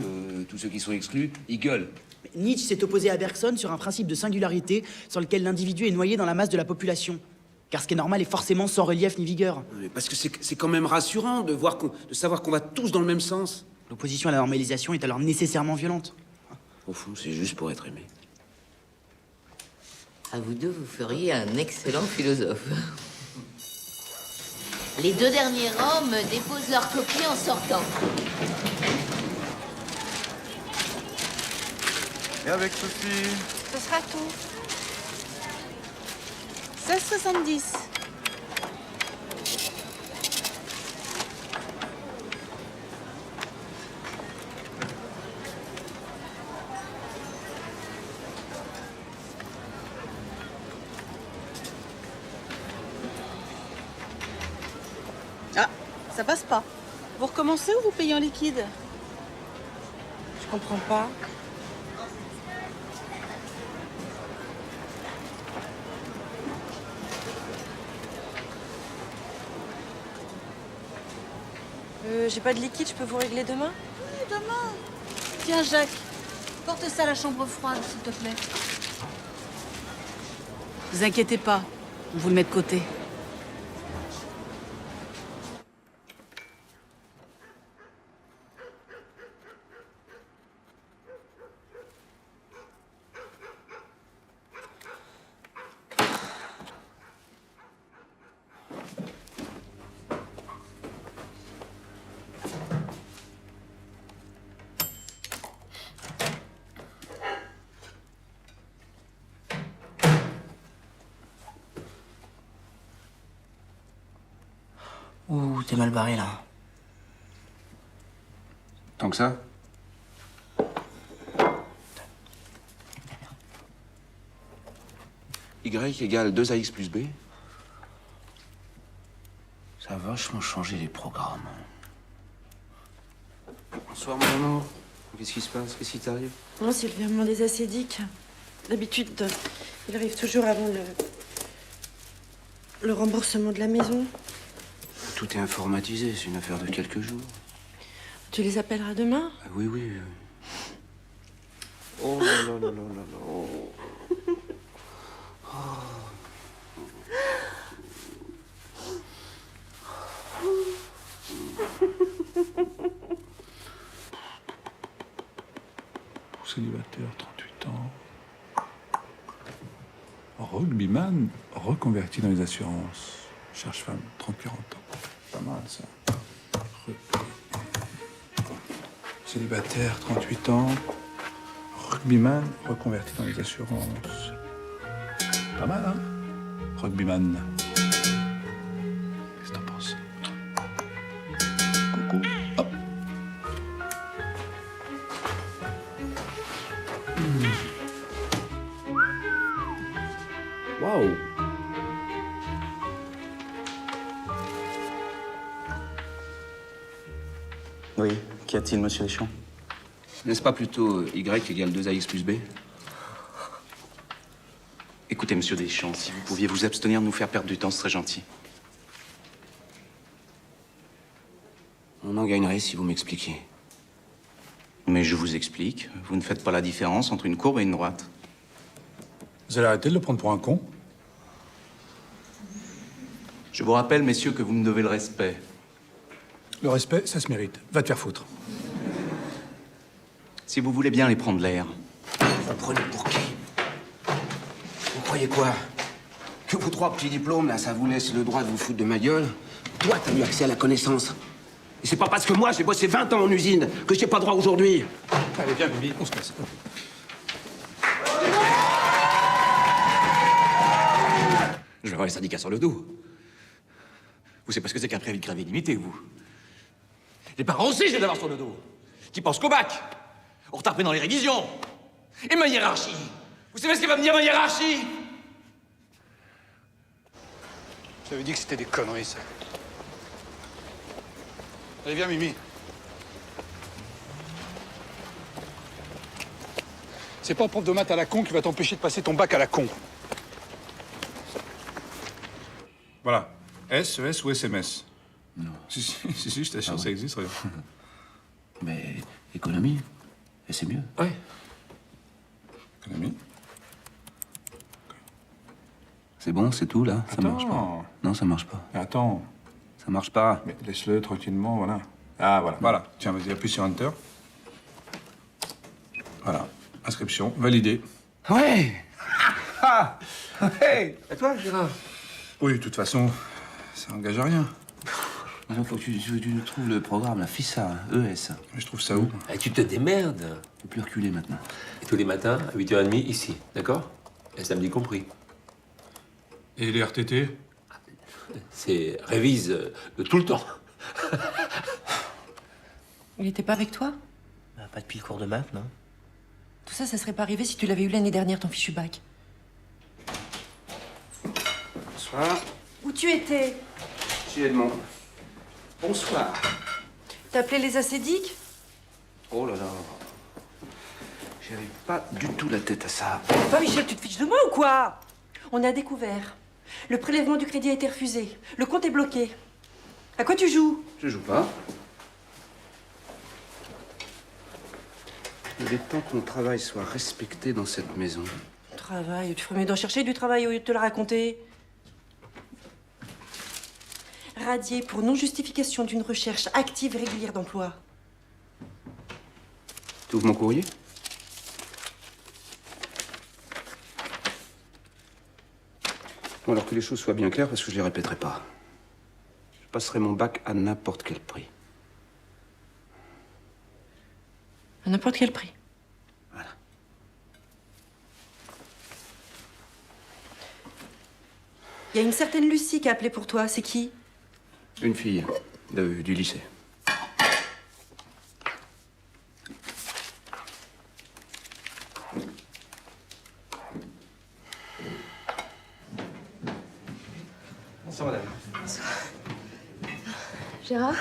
tous ceux qui sont exclus, ils gueulent. Nietzsche s'est opposé à Bergson sur un principe de singularité sur lequel l'individu est noyé dans la masse de la population. Car ce qui est normal est forcément sans relief ni vigueur. Mais parce que c'est quand même rassurant de savoir qu'on va tous dans le même sens. L'opposition à la normalisation est alors nécessairement violente. Au fond, c'est juste pour être aimé. À vous deux, vous feriez un excellent philosophe. Les deux derniers rangs me déposent leurs copies en sortant. Et avec Sophie? Ce sera tout. 16,70. Ah, ça passe pas. Vous recommencez ou vous payez en liquide? Je comprends pas. J'ai pas de liquide, je peux vous régler demain? Oui, demain. Tiens, Jacques, porte ça à la chambre froide, s'il te plaît. Vous inquiétez pas, on vous le met de côté. Ouh, t'es mal barré, là. Tant que ça? Y égale 2ax plus b. Ça a vachement changé les programmes. Bonsoir, mon amour. Qu'est-ce qui se passe? Qu'est-ce qui t'arrive? Non, c'est le virement des acédiques. D'habitude, il arrive toujours avant le remboursement de la maison. Tout est informatisé, c'est une affaire de quelques jours. Tu les appelleras demain? Ah, oui, oui. Oh là là là là là là. Oh. Célibataire, 38 ans. Rugbyman reconverti dans les assurances. Cherche femme, 30-40 ans. Pas mal, ça. Célibataire, 38 ans. Rugbyman reconverti dans les assurances. Pas mal, hein? Rugbyman. Qu'est-ce que t'en penses? Coucou. Hop. Waouh! Oui, qu'y a-t-il, monsieur Deschamps? N'est-ce pas plutôt Y égale 2AX plus B? Écoutez, monsieur Deschamps, si vous pouviez vous abstenir de nous faire perdre du temps, ce serait gentil. On en gagnerait si vous m'expliquiez. Mais je vous explique. Vous ne faites pas la différence entre une courbe et une droite. Vous allez arrêter de le prendre pour un con? Je vous rappelle, messieurs, que vous me devez le respect. Le respect, ça se mérite. Va te faire foutre. Si vous voulez bien aller prendre l'air. Vous prenez pour qui? Vous croyez quoi? Que vos 3 petits diplômes, là, ça vous laisse le droit de vous foutre de ma gueule? Toi, t'as eu accès à la connaissance. Et c'est pas parce que moi, j'ai bossé 20 ans en usine que j'ai pas droit aujourd'hui. Allez, viens, Bibi, on se casse. Je vais avoir les syndicats sur le dos. Vous savez pas ce que c'est qu'un préavis de grève illimité, vous? Les parents aussi, je vais l'avoir sur le dos. Qui pensent qu'au bac, au retard pris dans les révisions. Et ma hiérarchie. Vous savez ce qu'elle va me dire, ma hiérarchie? J'avais dit que c'était des conneries, ça. Allez, viens, Mimi. C'est pas un prof de maths à la con qui va t'empêcher de passer ton bac à la con. Voilà. S, ES ou SMS? Non. Si, je t'assure, ça existe, regarde. Mais économie, et c'est mieux. Ouais. Économie. C'est bon, c'est tout, là? Ça marche pas. Attends. Non, ça marche pas. Attends. Ça marche pas. Mais laisse-le tranquillement, voilà. Ah, voilà. Voilà. Tiens, vas-y, appuie sur Enter. Voilà. Inscription, validée. Ouais. Ouais. Et toi, Gérard? Oui, de toute façon, ça engage à rien. Il faut que tu trouves le programme, la FISA, ES. Mais je trouve ça où? Et tu te démerdes. Faut plus reculer maintenant. Et tous les matins, à 8h30, ici, d'accord? Et samedi compris. Et les RTT? C'est révise tout le temps. Il était pas avec toi? Bah, pas depuis le cours de maths, non? Tout ça, ça serait pas arrivé si tu l'avais eu l'année dernière, ton fichu bac. Bonsoir. Où tu étais? Chez Edmond. Bonsoir. T'as appelé les acédiques? Oh là là. J'avais pas du tout la tête à ça. Toi, Michel, tu te fiches de moi ou quoi? On a découvert. Le prélèvement du crédit a été refusé. Le compte est bloqué. À quoi tu joues? Je joue pas. Il est temps que mon travail soit respecté dans cette maison. Travail, tu ferais mieux d'en chercher du travail au lieu de te le raconter. Radié pour non-justification d'une recherche active et régulière d'emploi. Tu ouvres mon courrier? Bon, alors que les choses soient bien claires, parce que je les répéterai pas. Je passerai mon bac à n'importe quel prix. À n'importe quel prix. Voilà. Il y a une certaine Lucie qui a appelé pour toi. C'est qui? Une fille du lycée. Bonsoir, madame. Bonsoir. Gérard?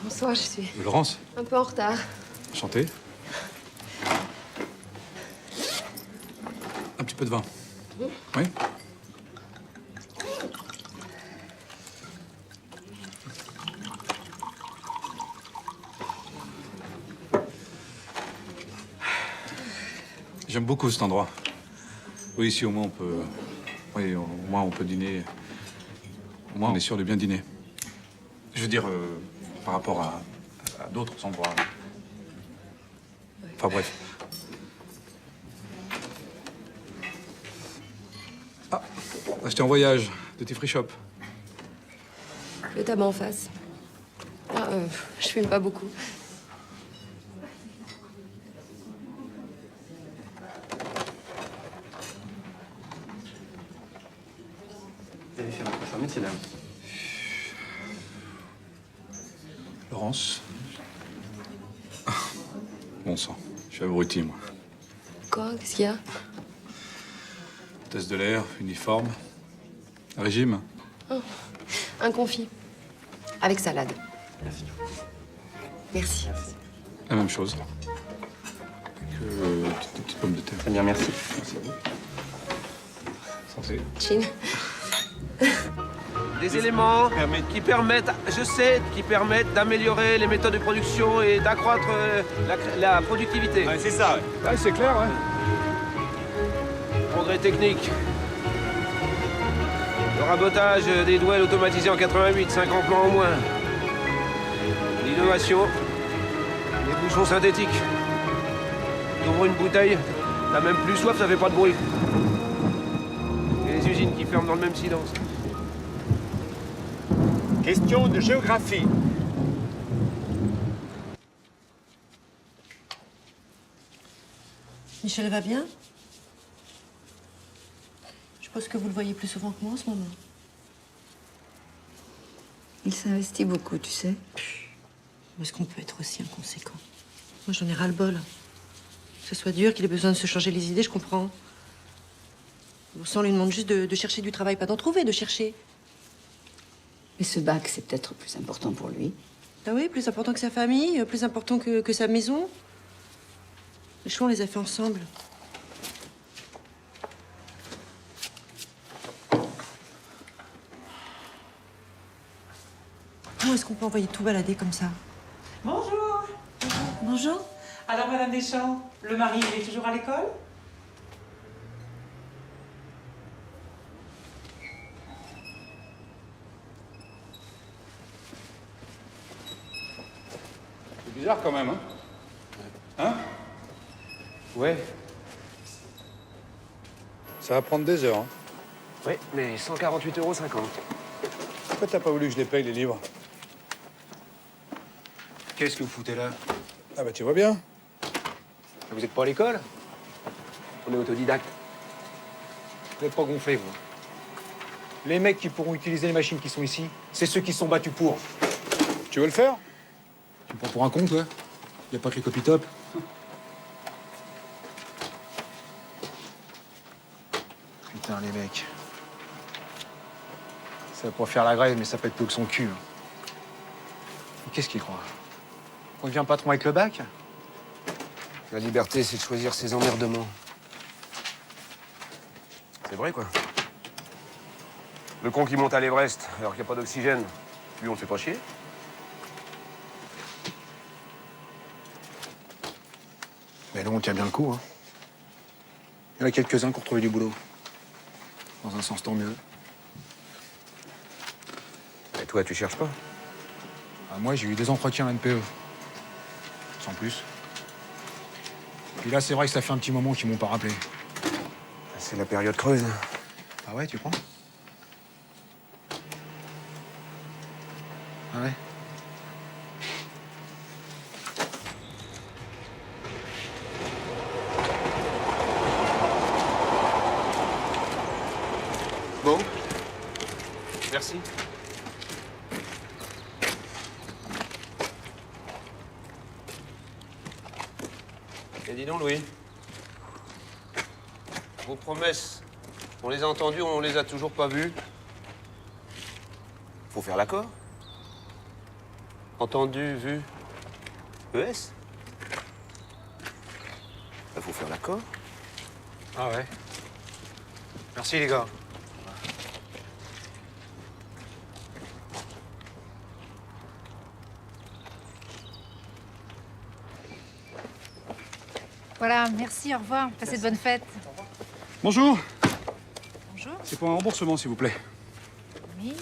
Bonsoir, je suis Laurence? un peu en retard. Enchanté. Un petit peu de vin. Oui? J'aime beaucoup cet endroit. Oui, ici, au moins, on peut... Oui, au moins, on peut dîner. Au moins, on est sûr de bien dîner. Je veux dire, par rapport à d'autres endroits. Enfin, bref. Ah, acheté en voyage, de tes free shop. Le tabac en face. Ah, je fume pas beaucoup. Vérifiez votre permis, c'est là. Laurence. Bon sang, je suis abruti, moi. Quoi? Qu'est-ce qu'il y a? Test de l'air, uniforme. Régime. Oh, un confit. Avec salade. Merci. Merci. La même chose. Avec des petites pommes de terre. Très bien, merci. Merci à vous. Santé. Chin. Des éléments qui permettent d'améliorer les méthodes de production et d'accroître la productivité. Ouais, c'est ça, ouais. Ouais, c'est clair, ouais. Progrès technique. Le rabotage des douelles automatisés en 88, 5 emplois en moins. L'innovation. Les bouchons synthétiques. T'ouvres une bouteille, t'as même plus soif, ça fait pas de bruit. Et les usines qui ferment dans le même silence. Question de géographie. Michel va bien? Je pense que vous le voyez plus souvent que moi en ce moment. Il s'investit beaucoup, tu sais. Est-ce qu'on peut être aussi inconséquent? Moi, j'en ai ras-le-bol. Que ce soit dur, qu'il ait besoin de se changer les idées, je comprends. Bon sang, on lui demande juste de chercher du travail, pas d'en trouver, de chercher. Mais ce bac, c'est peut-être plus important pour lui. Ah oui, plus important que sa famille, plus important que sa maison. Les choix, on les a fait ensemble. Comment est-ce qu'on peut envoyer tout balader comme ça? Bonjour. Bonjour. Alors, Madame Deschamps, le mari, il est toujours à l'école? C'est bizarre quand même, hein? Hein? Ouais. Ça va prendre des heures, hein? Oui, mais 148,50 €. Pourquoi t'as pas voulu que je les paye, les livres? Qu'est-ce que vous foutez là? Ah bah tu vois bien. Vous êtes pas à l'école? On est autodidacte. Vous n'êtes pas gonflés, vous. Les mecs qui pourront utiliser les machines qui sont ici, c'est ceux qui se sont battus pour. Tu veux le faire? Tu me prends pour un con, toi? Y a pas que les copies top. Putain, les mecs. Ça va pas faire la grève, mais ça pète plus que son cul. Hein. Mais qu'est-ce qu'il croit? On devient patron avec le bac? La liberté, c'est de choisir ses emmerdements. C'est vrai, quoi. Le con qui monte à l'Everest, alors qu'il n'y a pas d'oxygène, lui, on le fait pas chier. Mais non, on tient bien le coup, hein. Il y en a quelques-uns qui ont retrouvé du boulot. Dans un sens, tant mieux. Et toi, tu cherches pas? Ah, moi, j'ai eu 2 entretiens à NPE. Sans plus. Puis là, c'est vrai que ça fait un petit moment qu'ils m'ont pas rappelé. C'est la période creuse. Ah ouais, tu crois? Ah ouais? Bon. Merci. Et dis donc, Louis. Vos promesses, on les a entendues, on les a toujours pas vues. Faut faire l'accord. Entendu, vu. ES. Bah, faut faire l'accord. Ah ouais. Merci, les gars. Voilà, merci, au revoir. Passez de bonnes fêtes. Bonjour. Bonjour. C'est pour un remboursement, s'il vous plaît. Oui.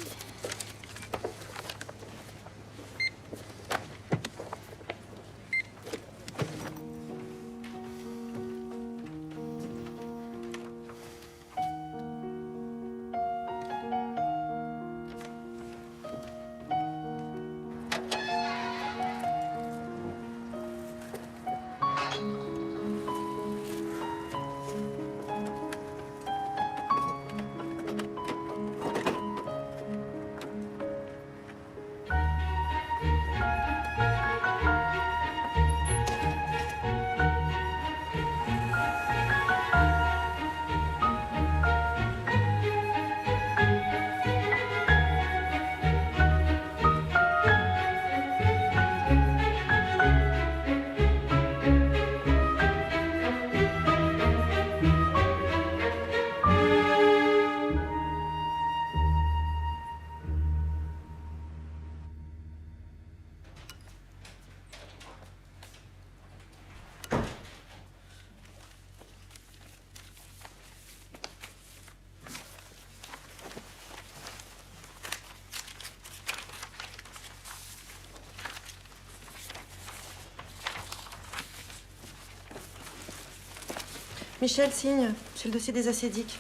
Michel, signe. C'est le dossier des acédiques.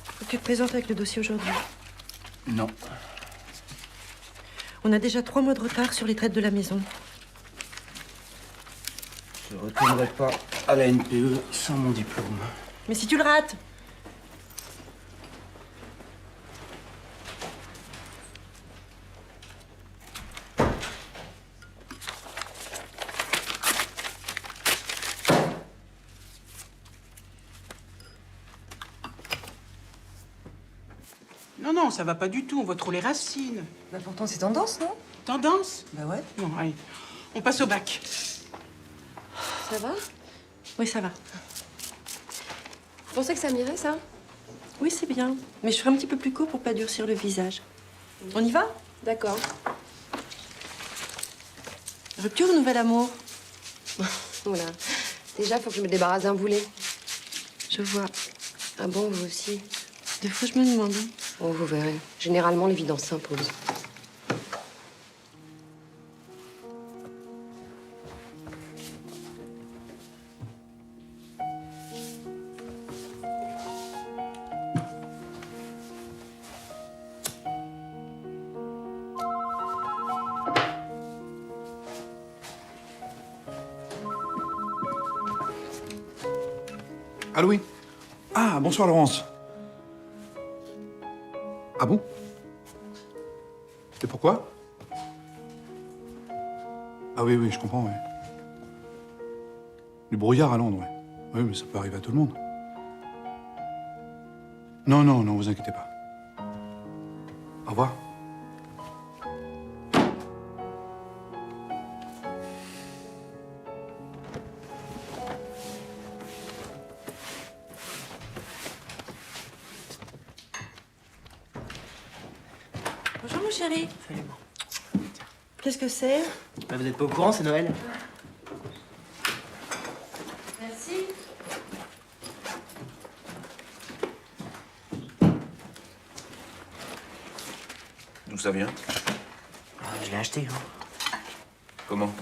Faut que tu te présentes avec le dossier aujourd'hui. Non. On a déjà 3 mois de retard sur les traites de la maison. Je ne retournerai pas à la NPE sans mon diplôme. Mais si tu le rates? Non, non, ça va pas du tout. On voit trop les racines. Bah pourtant, c'est tendance, non? Tendance? Bah ouais. Non, allez. On passe au bac. Ça va? Oui, ça va. Vous pensez que ça m'irait, ça? Oui, c'est bien. Mais je ferai un petit peu plus court pour pas durcir le visage. On y va? D'accord. Rupture ou nouvel amour? Voilà. Déjà, faut que je me débarrasse d'un boulet. Je vois. Ah bon, vous aussi? Des fois, je me demande. Oh, vous verrez. Généralement, l'évidence s'impose. Allô, oui. Ah, bonsoir, Laurence. Ah bon? Et pourquoi? Ah oui, oui, je comprends, oui. Du brouillard à Londres, oui. Oui, mais ça peut arriver à tout le monde. Non, non, non, vous inquiétez pas. Au revoir. Bonjour, mon chéri. Salut. Qu'est-ce que c'est? Bah, vous êtes pas au courant, c'est Noël. Merci. D'où ça vient? Je l'ai acheté. Hein. Comment? Moi,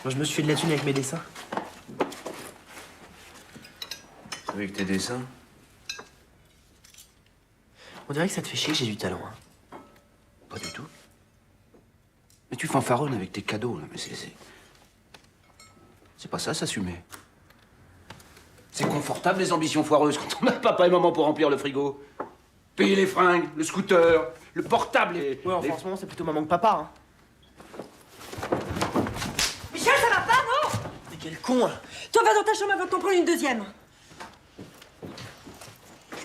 je me suis fait de la thune avec mes dessins. Avec tes dessins? On dirait que ça te fait chier, j'ai du talent. Hein. Pas du tout. Mais tu fanfaronnes avec tes cadeaux, là. Mais c'est pas ça, s'assumer. C'est confortable, les ambitions foireuses, quand on n'a papa et maman pour remplir le frigo. Payer les fringues, le scooter, le portable et... Ouais, enfin, en ce moment, c'est plutôt maman que papa. Hein. Michel, ça va pas, non? Mais quel con, hein. Toi, va dans ta chambre avant de t'en prendre une deuxième.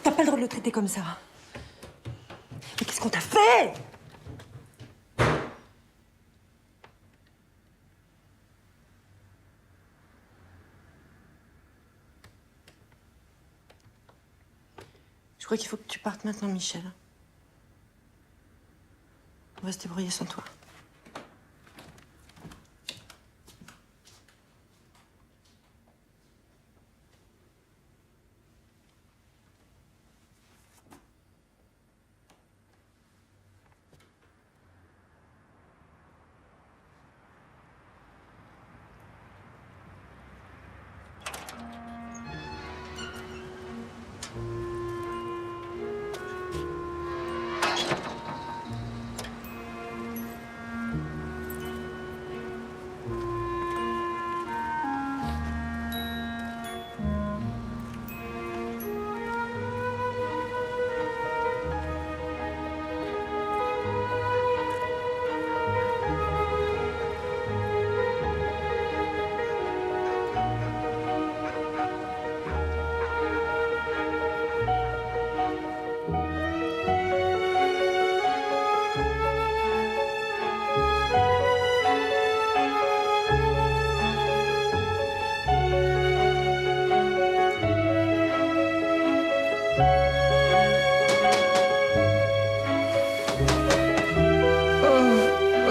T'as pas le droit de le traiter comme ça. Mais qu'est-ce qu'on t'a fait? Je crois qu'il faut que tu partes maintenant, Michel. On va se débrouiller sans toi.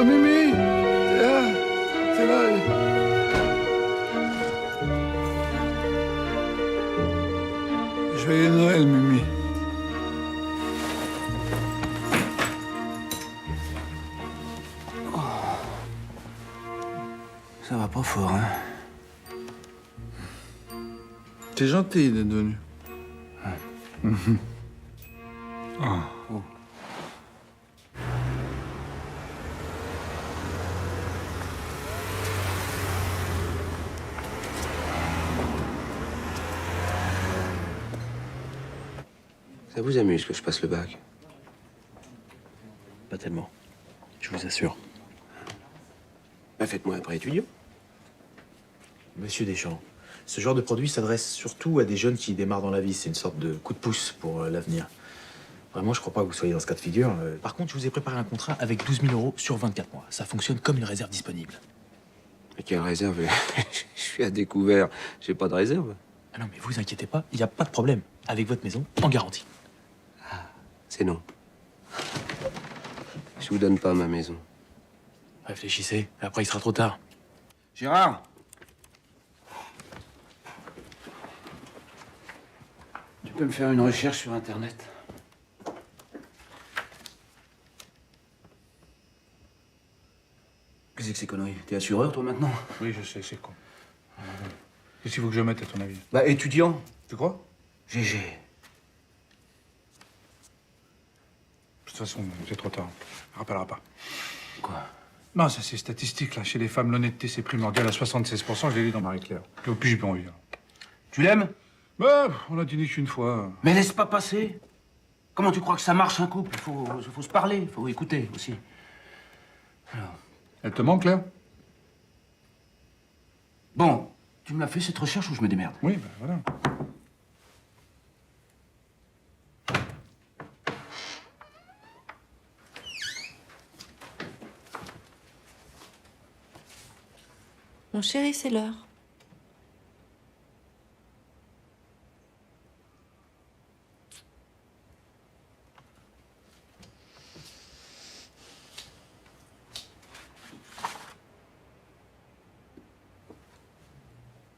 Mimi! T'es là! T'es là! Joyeux Noël, Mimi. Ça four, hein. T'es gentil d'être venu. Oh. Ça vous amuse que je passe le bac? Pas tellement. Je vous assure. Bah faites-moi un prêt étudiant. Monsieur Deschamps, ce genre de produit s'adresse surtout à des jeunes qui démarrent dans la vie. C'est une sorte de coup de pouce pour l'avenir. Vraiment, je crois pas que vous soyez dans ce cas de figure. Par contre, je vous ai préparé un contrat avec 12 000 € sur 24 mois. Ça fonctionne comme une réserve disponible. Mais quelle réserve? Je suis à découvert. J'ai pas de réserve. Ah non, mais vous inquiétez pas, il n'y a pas de problème. Avec votre maison, en garantie. C'est non. Je vous donne pas ma maison. Réfléchissez, après il sera trop tard. Gérard! Tu peux me faire une recherche sur Internet? Qu'est-ce que c'est que ces conneries? T'es assureur, toi, maintenant? Oui, je sais, c'est con. Qu'est-ce qu'il faut que je mette, à ton avis? Bah, étudiant. Tu crois? GG. De toute façon, c'est trop tard. On rappellera pas. Quoi? Non, ça c'est statistique, là. Chez les femmes, l'honnêteté, c'est primordial à 76%. Je l'ai lu dans Marie-Claire. Puis au plus, j'ai pas envie. Là. Tu l'aimes? Bah, on a dîné qu'une fois. Mais laisse pas passer. Comment tu crois que ça marche, un couple? Faut se parler, faut écouter aussi. Alors. Elle te manque, Claire? Bon, tu me l'as fait, cette recherche, ou je me démerde? Oui, ben voilà. Mon chéri, c'est l'heure.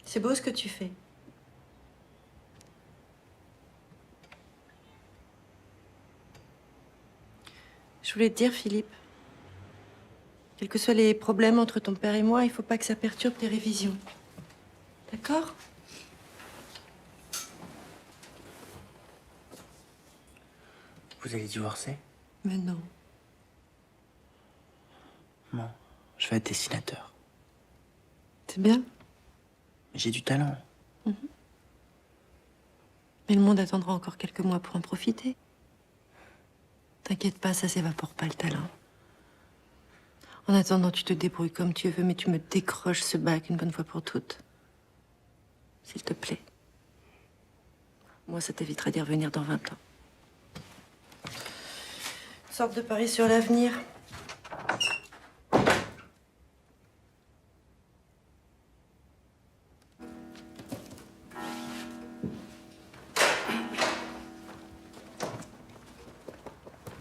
C'est beau ce que tu fais. Je voulais te dire, Philippe, quels que soient les problèmes entre ton père et moi, il faut pas que ça perturbe tes révisions. D'accord? Vous allez divorcer? Mais non. Non, je vais être dessinateur. C'est bien. J'ai du talent. Mais le monde attendra encore quelques mois pour en profiter. T'inquiète pas, ça s'évapore pas, le talent. En attendant, tu te débrouilles comme tu veux, mais tu me décroches ce bac une bonne fois pour toutes. S'il te plaît. Moi, ça t'évitera d'y revenir dans 20 ans. Une sorte de pari sur l'avenir.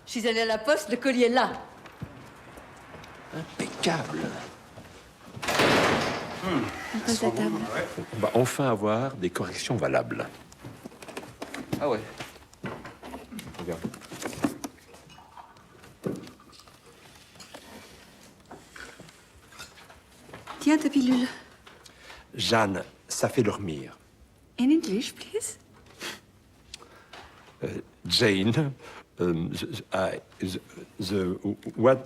Je suis allée à la poste, le collier est là. Impeccable. On passe à table. On va enfin avoir des corrections valables. Ah ouais. Regarde. Tiens ta pilule. Jeanne, ça fait dormir. In English, please. Jane, what?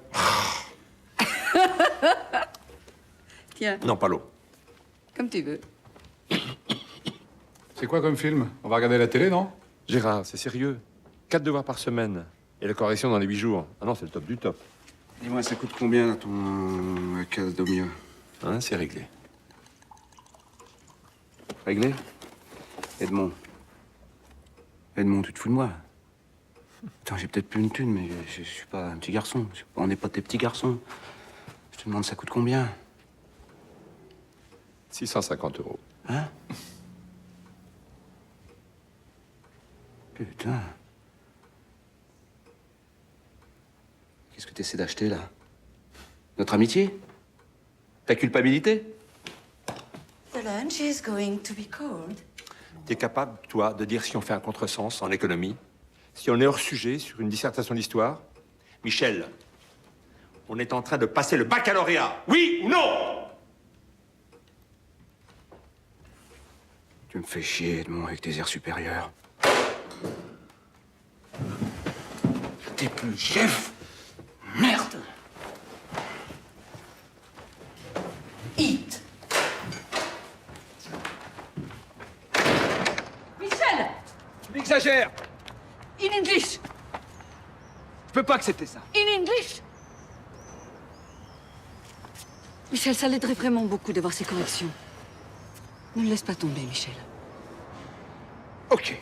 Tiens, Non, pas l'eau. comme tu veux. C'est quoi comme film? On va regarder la télé, non? Gérard, c'est sérieux. 4 devoirs par semaine. Et la correction dans les 8 jours. Ah non, c'est le top du top. Dis-moi, ça coûte combien, là, ton Academia? Hein, c'est réglé. Réglé? Edmond. Edmond, tu te fous de moi? Attends, j'ai peut-être plus une thune, mais je suis pas un petit garçon. On n'est pas tes petits garçons. Je te demande, ça coûte combien? 650 €. Hein? Putain. Qu'est-ce que tu essaies d'acheter, là? Notre amitié? Ta culpabilité? The lunch is going to be cold. T'es capable, toi, de dire si on fait un contresens en économie? Si on est hors sujet sur une dissertation d'histoire? Michel, on est en train de passer le baccalauréat. Oui ou non? Tu me fais chier, Edmond, avec tes airs supérieurs. T'es plus chef. Merde. Eat. Michel! Tu m'exagères. In English! Je peux pas accepter ça. In English! Michel, ça l'aiderait vraiment beaucoup d'avoir ces corrections. Ne le laisse pas tomber, Michel. Ok.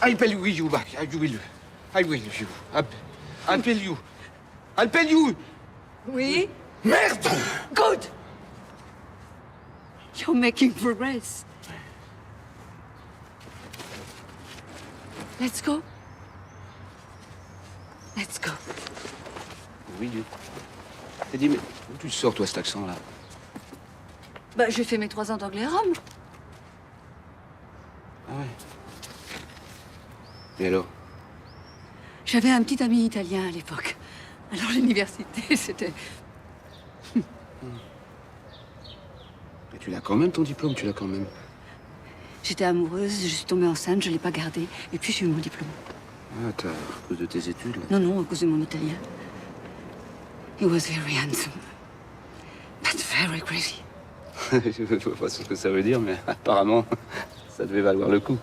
I'll pay you back. I will you. I'll pay you. I'll pay you. Oui? Merde! Good! You're making progress. Let's go. Let's go. Oui, Dieu. T'as dit, mais où tu le sors, toi, cet accent-là? Bah, j'ai fait mes 3 ans d'anglais à Rome. Ah ouais. Et alors? J'avais un petit ami italien à l'époque. Alors l'université, c'était... Mais tu l'as quand même, ton diplôme, tu l'as quand même. J'étais amoureuse, je suis tombée enceinte, je l'ai pas gardé. Et puis j'ai eu mon diplôme. Ah, à cause de tes études, là. Non, non, à cause de mon italien. He was very handsome. But very crazy. Je vois pas ce que ça veut dire, mais apparemment, ça devait valoir le coup.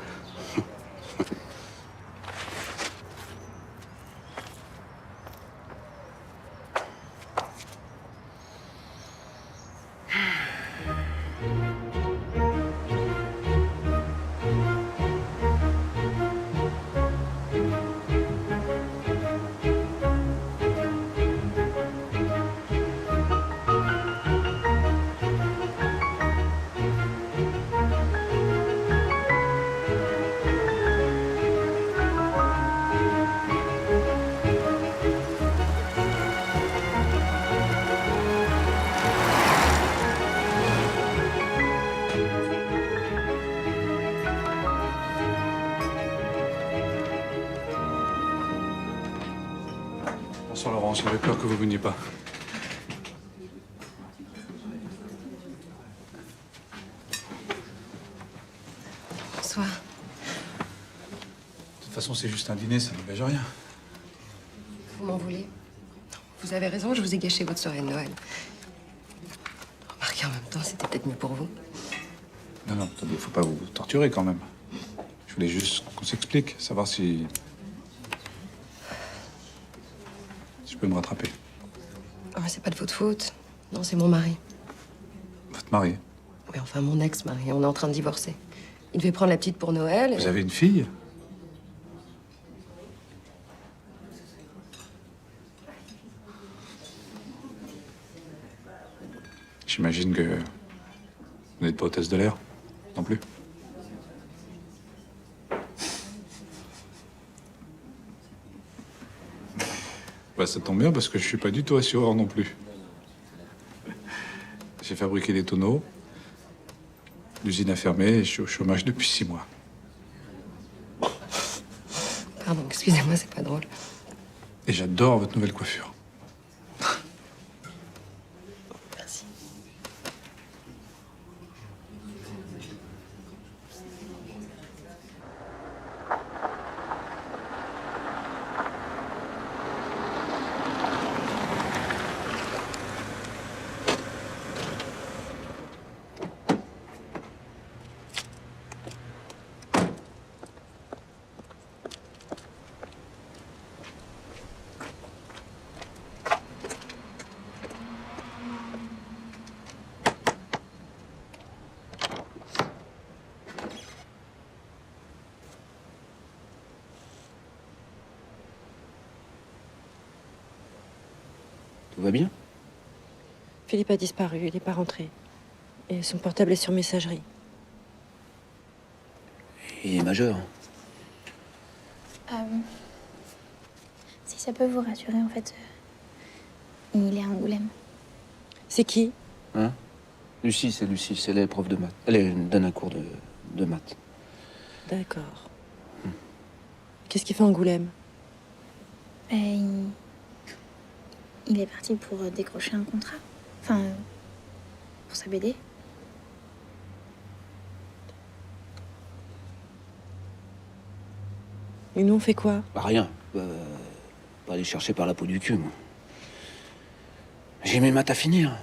Bonsoir Laurent, j'avais peur que vous veniez pas. Bonsoir. De toute façon, c'est juste un dîner, ça n'engage à rien. Vous m'en voulez? Vous avez raison, je vous ai gâché votre soirée de Noël. Remarquez, en même temps, c'était peut-être mieux pour vous. Non, non, attendez, faut pas vous torturer quand même. Je voulais juste qu'on s'explique, savoir si je peux me rattraper. Ah, mais c'est pas de votre faute. Non, c'est mon mari. Votre mari? Oui, enfin, mon ex-mari. On est en train de divorcer. Il devait prendre la petite pour Noël. Vous avez une fille? J'imagine que vous n'êtes pas hôtesse de l'air, non plus. Bah, ça tombe bien parce que je suis pas du tout assureur non plus. J'ai fabriqué des tonneaux. L'usine a fermé et je suis au chômage depuis 6 mois. Pardon, excusez-moi, c'est pas drôle. Et j'adore votre nouvelle coiffure. Merci. Tout va bien? Philippe a disparu, il n'est pas rentré. Et son portable est sur messagerie. Il est majeur. Si ça peut vous rassurer, en fait, il est à Angoulême. C'est qui? Hein? Lucie, c'est la prof de maths. Elle donne un cours de maths. D'accord. Qu'est-ce qu'il fait à Angoulême? Il est parti pour décrocher un contrat. Enfin, pour sa BD. Et nous, on fait quoi? Bah rien. Pas aller chercher par la peau du cul, moi. J'ai mes maths à finir.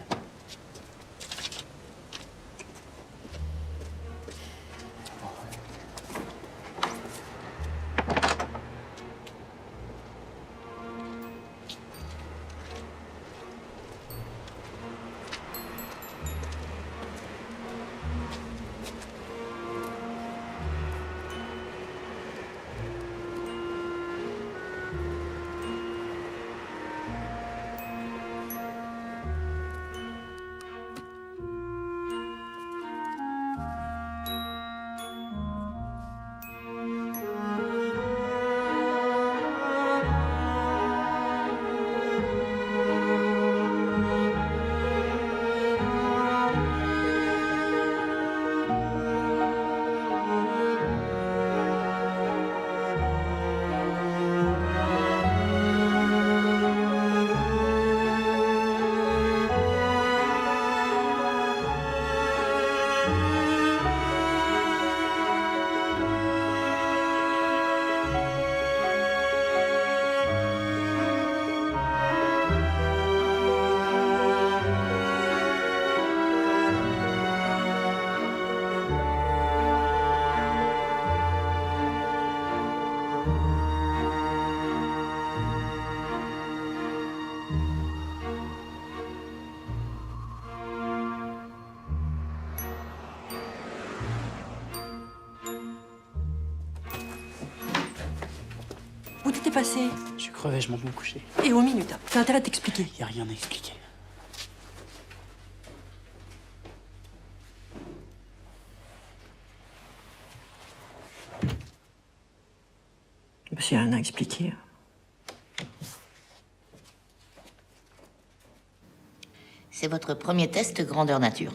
Où t'étais passé? Je suis crevé, je monte me coucher. Et aux minutes, hein. T'as intérêt à t'expliquer. Y a rien à expliquer. Bah, s'il y a rien à expliquer. C'est votre premier test grandeur nature.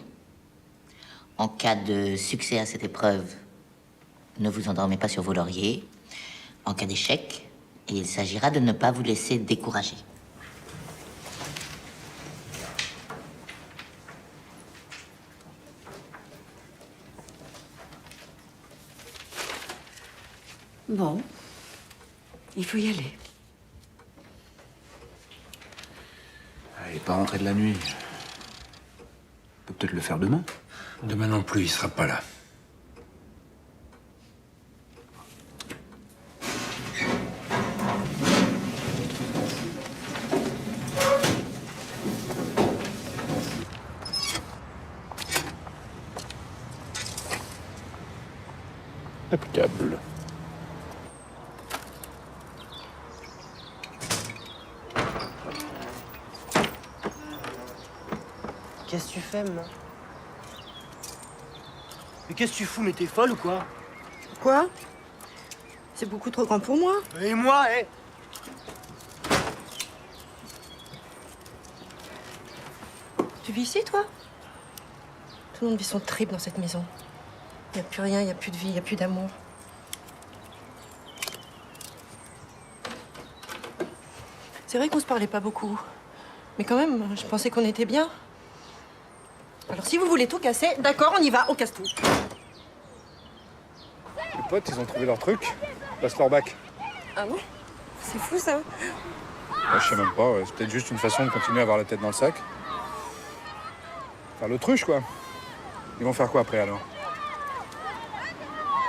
En cas de succès à cette épreuve, ne vous endormez pas sur vos lauriers. En cas d'échec, il s'agira de ne pas vous laisser décourager. Bon. Il faut y aller. Il est pas rentré de la nuit. On peut peut-être le faire demain. Demain non plus, il sera pas là. Impeccable. Qu'est-ce que tu fais, moi? Mais qu'est-ce que tu fous? Mais t'es folle ou quoi? Quoi? C'est beaucoup trop grand pour moi. Et moi, hé! Tu vis ici, toi? Tout le monde vit son trip dans cette maison. Il n'y a plus rien, il n'y a plus de vie, il n'y a plus d'amour. C'est vrai qu'on se parlait pas beaucoup. Mais quand même, je pensais qu'on était bien. Alors si vous voulez tout casser, d'accord, on y va, on casse tout. Les potes, ils ont trouvé leur truc. Passe leur bac. Ah bon? C'est fou, ça. Ouais, je sais même pas, ouais. C'est peut-être juste une façon de continuer à avoir la tête dans le sac. Faire l'autruche, quoi. Ils vont faire quoi après, alors?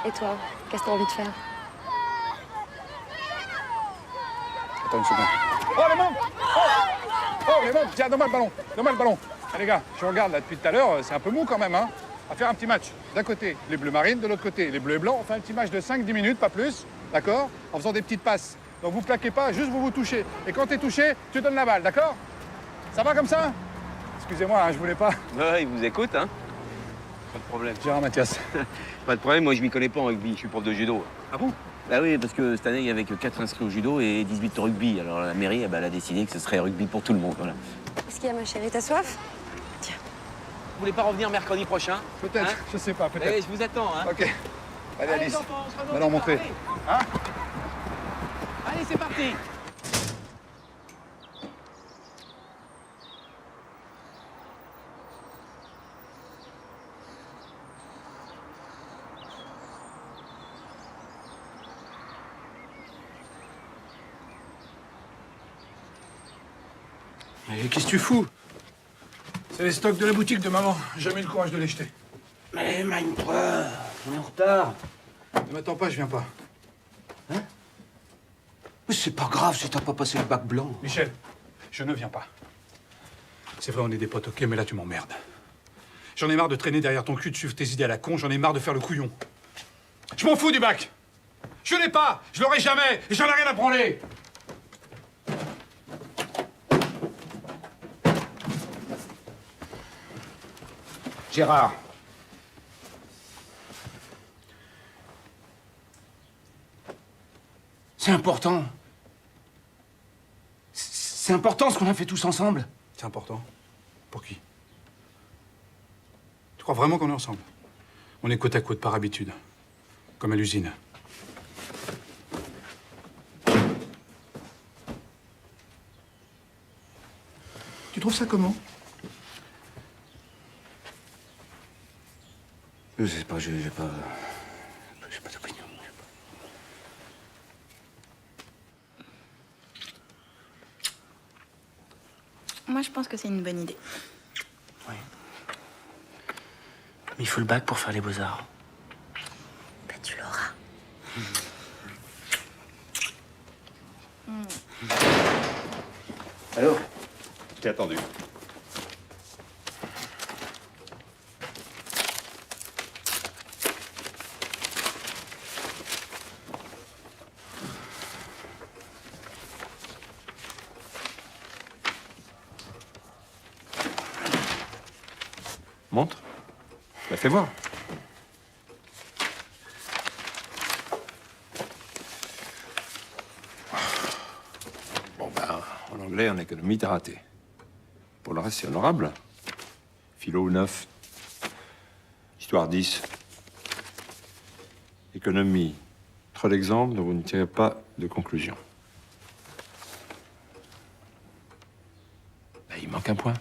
Et toi, qu'est-ce que t'as envie de faire? Attends une seconde. Oh, les membres! Oh, les membres! Tiens, donne-moi le ballon. Donne-moi le ballon. Allez, les gars, je regarde là depuis tout à l'heure, c'est un peu mou quand même, hein. On va faire un petit match. D'un côté, les bleus marines, de l'autre côté, les bleus et blancs. On fait un petit match de 5-10 minutes, pas plus, d'accord? En faisant des petites passes. Donc vous plaquez pas, juste vous vous touchez. Et quand t'es touché, tu donnes la balle, d'accord? Ça va comme ça? Excusez-moi, hein, je voulais pas. Ouais, il vous écoute, hein. Pas de problème. Gérard Mathias. Pas de problème, moi je m'y connais pas en rugby, je suis prof de judo. Ah bon? Bah oui, parce que cette année, il y avait que 4 inscrits au judo et 18 au rugby. Alors la mairie, elle a décidé que ce serait rugby pour tout le monde, voilà. Qu'est-ce qu'il y a, ma chérie? T'as soif? Vous voulez pas revenir mercredi prochain? Peut-être, hein? je sais pas, peut-être. Eh, je vous attends, hein. Ok. Allez, Alice. enfants, on se revoit au Ballon départ, montré. allez. Hein? Allez, c'est parti. Mais qu'est-ce que tu fous? C'est les stocks de la boutique de maman. J'ai jamais eu le courage de les jeter. Mais Magne-toi, on est en retard. Ne m'attends pas, je viens pas. Mais c'est pas grave si t'as pas passé le bac blanc. Michel, je ne viens pas. C'est vrai, on est des potes, ok, mais là, tu m'emmerdes. J'en ai marre de traîner derrière ton cul, de suivre tes idées à la con. J'en ai marre de faire le couillon. Je m'en fous du bac. Je l'ai pas, je l'aurai jamais, et j'en ai rien à branler. Gérard. C'est important. C'est important ce qu'on a fait tous ensemble. C'est important? Pour qui? Tu crois vraiment qu'on est ensemble? On est côte à côte par habitude. Comme à l'usine. Tu trouves ça comment? Je sais pas, j'ai pas d'opinion. Moi, je pense que c'est une bonne idée. Mais il faut le bac pour faire les beaux-arts. Bah, tu l'auras. Allô? Je t'ai attendu. Montre. Bah, fais voir. Bon, ben, en anglais, en économie, t'as raté. Pour le reste, c'est honorable. Philo 9. Histoire 10. Économie. Trop d'exemples dont vous ne tirez pas de conclusion. Ben, il manque un point.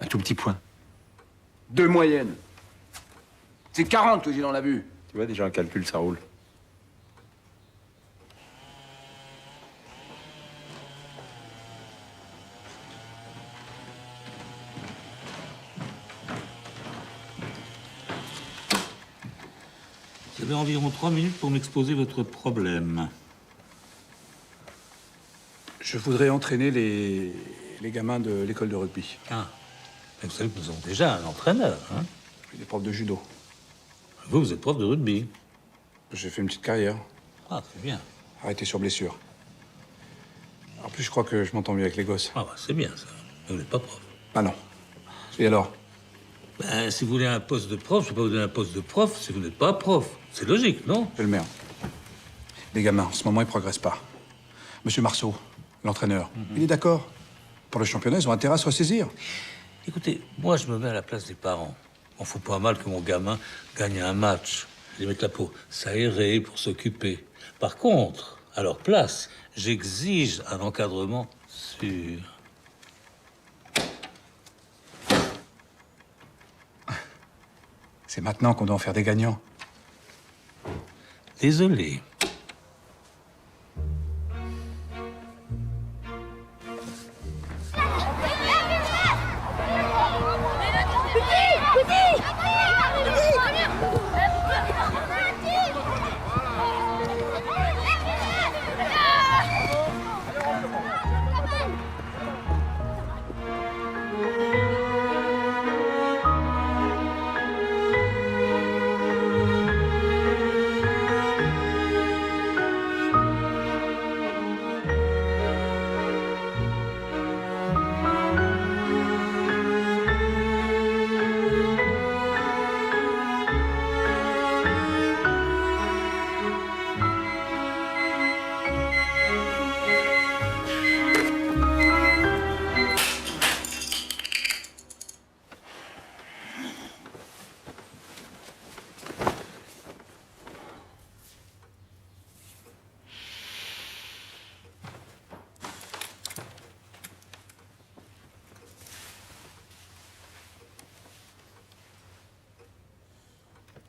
Un tout petit point. 2 moyennes. C'est 40 que j'ai dans la vue. Tu vois, déjà un calcul, ça roule. Vous avez environ 3 minutes pour m'exposer votre problème. Je voudrais entraîner les gamins de l'école de rugby. Ah. Mais vous savez que nous avons déjà un entraîneur, hein? Des profs de judo. Vous, vous êtes prof de rugby. J'ai fait une petite carrière. Ah, très bien. Arrêté sur blessure. En plus, je crois que je m'entends mieux avec les gosses. Ah, bah, c'est bien, ça. Mais vous n'êtes pas prof. Ah non. Et alors? Ben, si vous voulez un poste de prof, je ne vais pas vous donner un poste de prof si vous n'êtes pas prof. C'est logique, non? Je le mets. Les gamins, en ce moment, ils progressent pas. Monsieur Marceau, l'entraîneur, il est d'accord. Pour le championnat, ils ont intérêt à se ressaisir. Écoutez, moi, je me mets à la place des parents. On fout pas mal que mon gamin gagne un match. Je vais mettre la peau s'aérer pour s'occuper. Par contre, à leur place, j'exige un encadrement sûr. C'est maintenant qu'on doit en faire des gagnants. Désolé.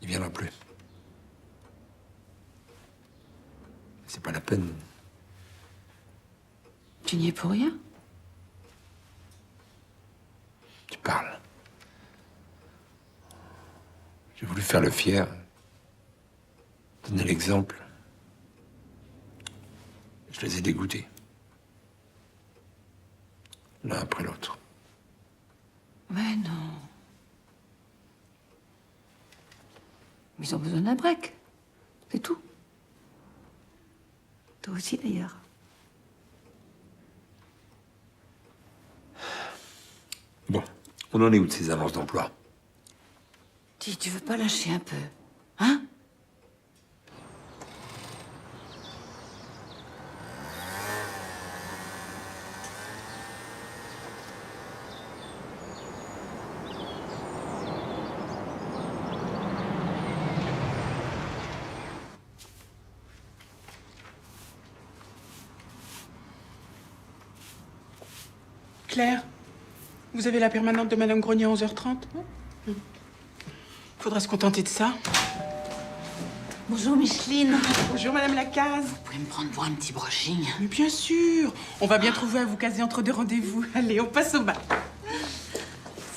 Il viendra plus. C'est pas la peine. Tu n'y es pour rien? J'ai voulu faire le fier, donner l'exemple. Je les ai dégoûtés. L'un après l'autre. Mais non. Ils ont besoin d'un break. C'est tout. Toi aussi, d'ailleurs. Bon, on en est où de ces avances d'emploi? Dis, tu veux pas lâcher un peu, hein? Claire, vous avez la permanente de Madame Grenier à 11h30? Faudra se contenter de ça. Bonjour, Micheline. Bonjour, Madame Lacaze. Vous pouvez me prendre pour un petit brushing? Mais bien sûr. On va bien trouver à vous caser entre deux rendez-vous. Allez, on passe au bac.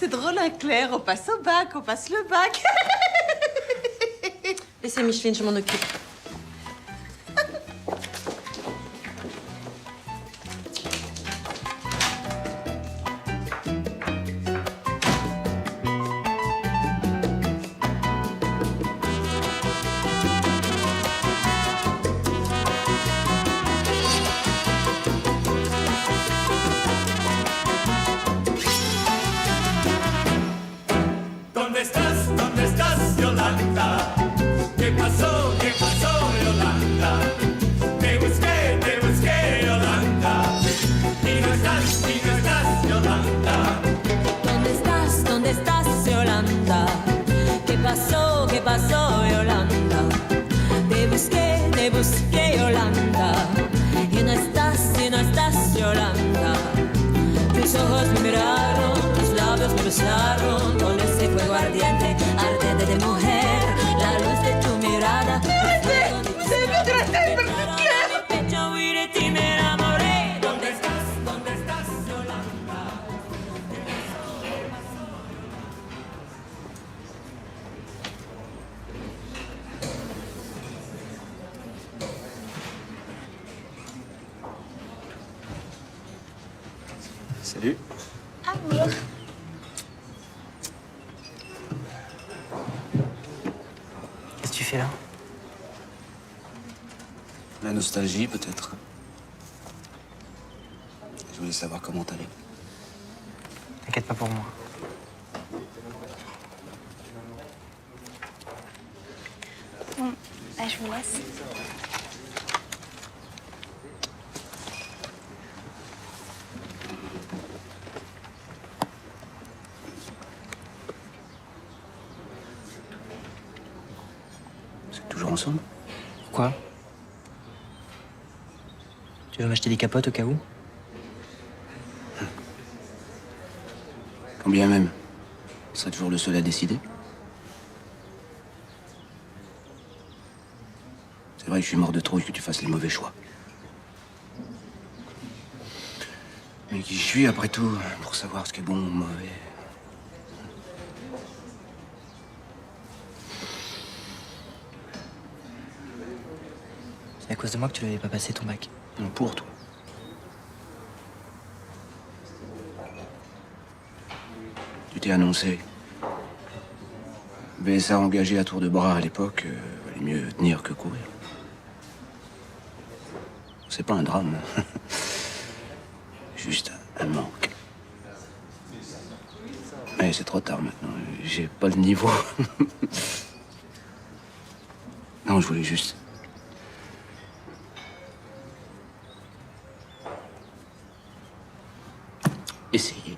C'est drôle, hein, Claire? On passe au bac, on passe le bac. Laissez Micheline, je m'en occupe. ¿Dónde estás, Yolanda? ¿Qué pasó, Yolanda? Te busqué, Yolanda. Y no estás, Yolanda. ¿Dónde estás, Yolanda? ¿Qué pasó, Yolanda? Te busqué, Yolanda. Y no estás, Yolanda. Tus ojos me miraron, tus labios me besaron con ese fuego ardiente, ardiente de mujer. La luz de tu mirada, el fuego de tus labios me pararon mi pecho y de ti me enamoré. ¿Dónde estás, Yolanda? Salut. Amour. Qu'est-ce que tu fais là? La nostalgie, peut-être. Je voulais savoir comment t'allais. T'inquiète pas pour moi. Bon, bah, je vous laisse. Vous êtes toujours ensemble? Quoi? Tu veux m'acheter des capotes au cas où? Quand bien même, tu serais toujours le seul à décider. C'est vrai que je suis mort de trouille que tu fasses les mauvais choix. Mais qui je suis, après tout, pour savoir ce qui est bon ou mauvais? C'est à cause de moi que tu n'avais pas passé ton bac. Non, pour toi. Tu t'es annoncé. BSA engagé à tour de bras à l'époque, valait mieux tenir que courir. C'est pas un drame. Juste un manque. Mais c'est trop tard maintenant. J'ai pas le niveau. Non, je voulais juste... essayer.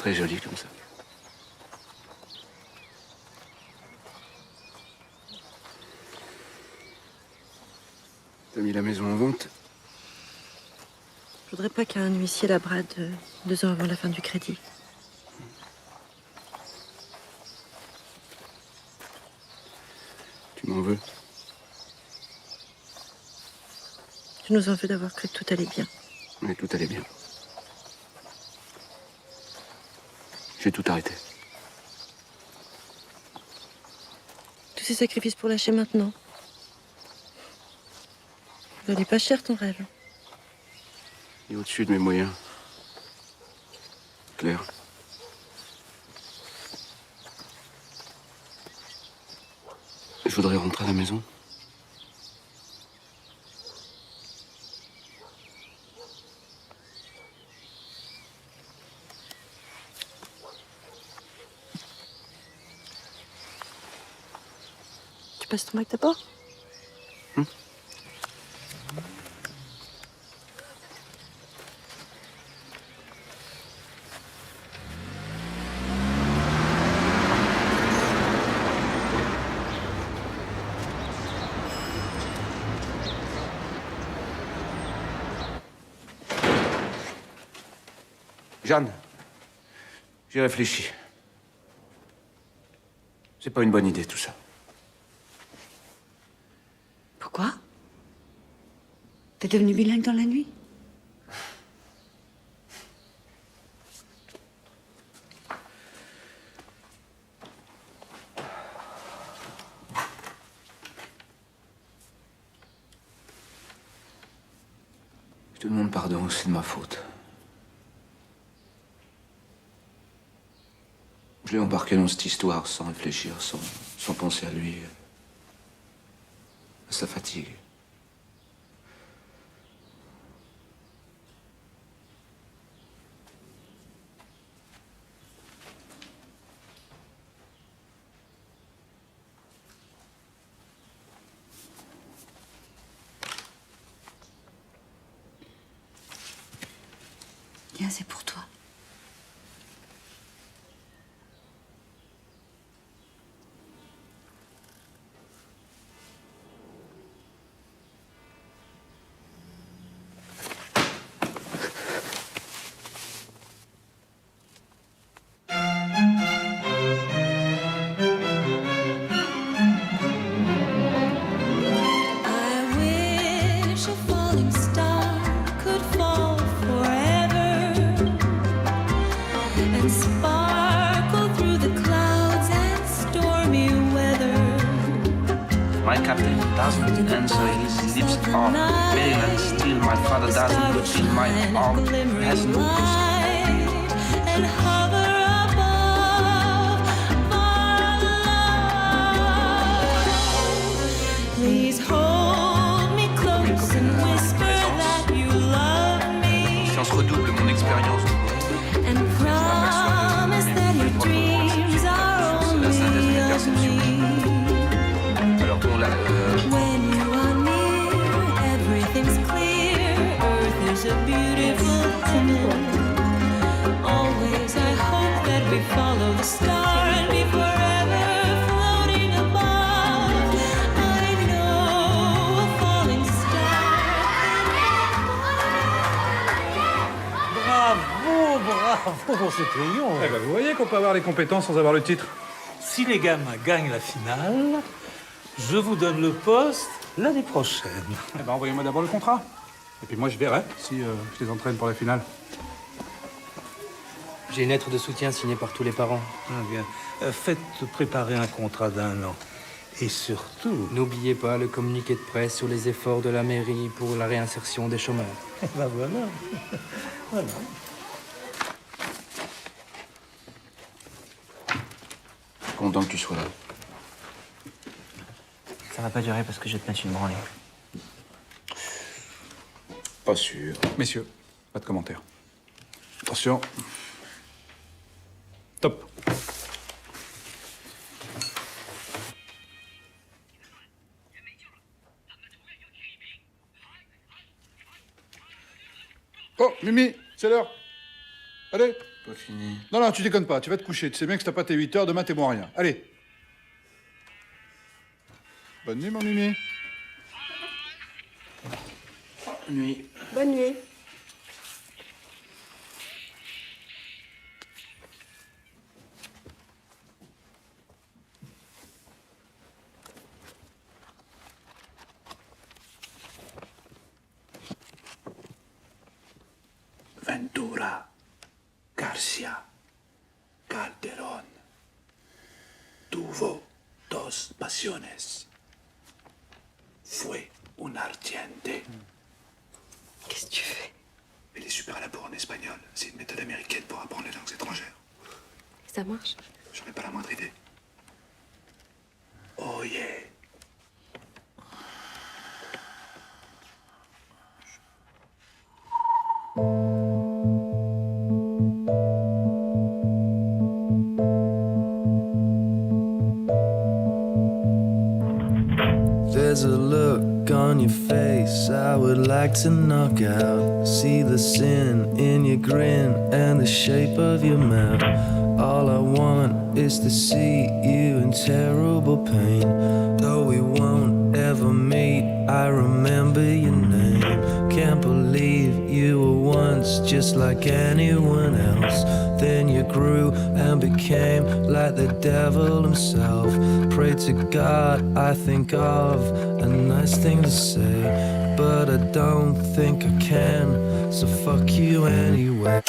très joli comme ça. T'as mis la maison en vente? Je voudrais pas qu'un huissier la brade 2 ans avant la fin du crédit. Tu m'en veux? Je nous en veux d'avoir cru que tout allait bien. Mais tout allait bien. J'ai tout arrêté. Tous ces sacrifices pour lâcher maintenant. Il valait pas cher ton rêve. Il est au-dessus de mes moyens. Claire. Je voudrais rentrer à la maison. Tu passes ton bac d'abord? Jeanne, j'ai réfléchi. C'est pas une bonne idée, tout ça. Pourquoi? T'es devenu bilingue dans la nuit? Je te demande pardon, c'est de ma faute. Je l'ai embarqué dans cette histoire sans réfléchir, sans penser à lui, à sa fatigue. Viens, c'est pour toi. I wish a falling star could fall forever and sparkle through the clouds and stormy weather. My captain doesn't answer his lips off. Maryland still, my father doesn't put in my arm. Has no And hover above our love. Please hold me close and whisper that you love me. Confiance redouble mon expérience. And promise that your dreams are only of me. Alors bon, là, When you are near, everything's clear. Earth is a beautiful heaven. Always I hope that we follow the star and be forever floating above. I know a falling Bravo pour ce crayon. Eh ben, vous voyez qu'on peut avoir les compétences sans avoir le titre. Si les gamins gagnent la finale, je vous donne le poste l'année prochaine. Eh ben, envoyez-moi d'abord le contrat. Et puis moi, je verrai si je les entraîne pour la finale. J'ai une lettre de soutien signée par tous les parents. Ah, bien. Faites préparer un contrat d'1 an. Et surtout... N'oubliez pas le communiqué de presse sur les efforts de la mairie pour la réinsertion des chômeurs. Ben voilà. Voilà. content que tu sois là. Ça va pas durer parce que je vais te mettre une branlée. Pas sûr. Messieurs, pas de commentaires. Attention. Top. Oh, Mimi, c'est l'heure. Allez. Pas fini. Non, non, tu déconnes pas. Tu vas te coucher. Tu sais bien que si t'as pas tes 8 heures, demain, t'es bon à rien. Allez. Bonne nuit, mon Mimi. Bonne nuit. Bonne nuit. Ventura García Calderón tuvo dos pasiones. Fue un ardiente. Qu'est-ce que tu fais? Il est super à la bourre en espagnol. C'est une méthode américaine pour apprendre les langues étrangères. Ça marche? J'en ai pas la moindre idée. Oh yeah. There's a look on your face I would like to knock out. See the sin in your grin and the shape of your mouth. All I want is to see you in terrible pain. Though we won't ever meet, I remember your name. Can't believe you were once just like anyone else. Then you grew and became like the devil himself. Pray to God I think of a nice thing to say, but I don't think I can, so fuck you anyway.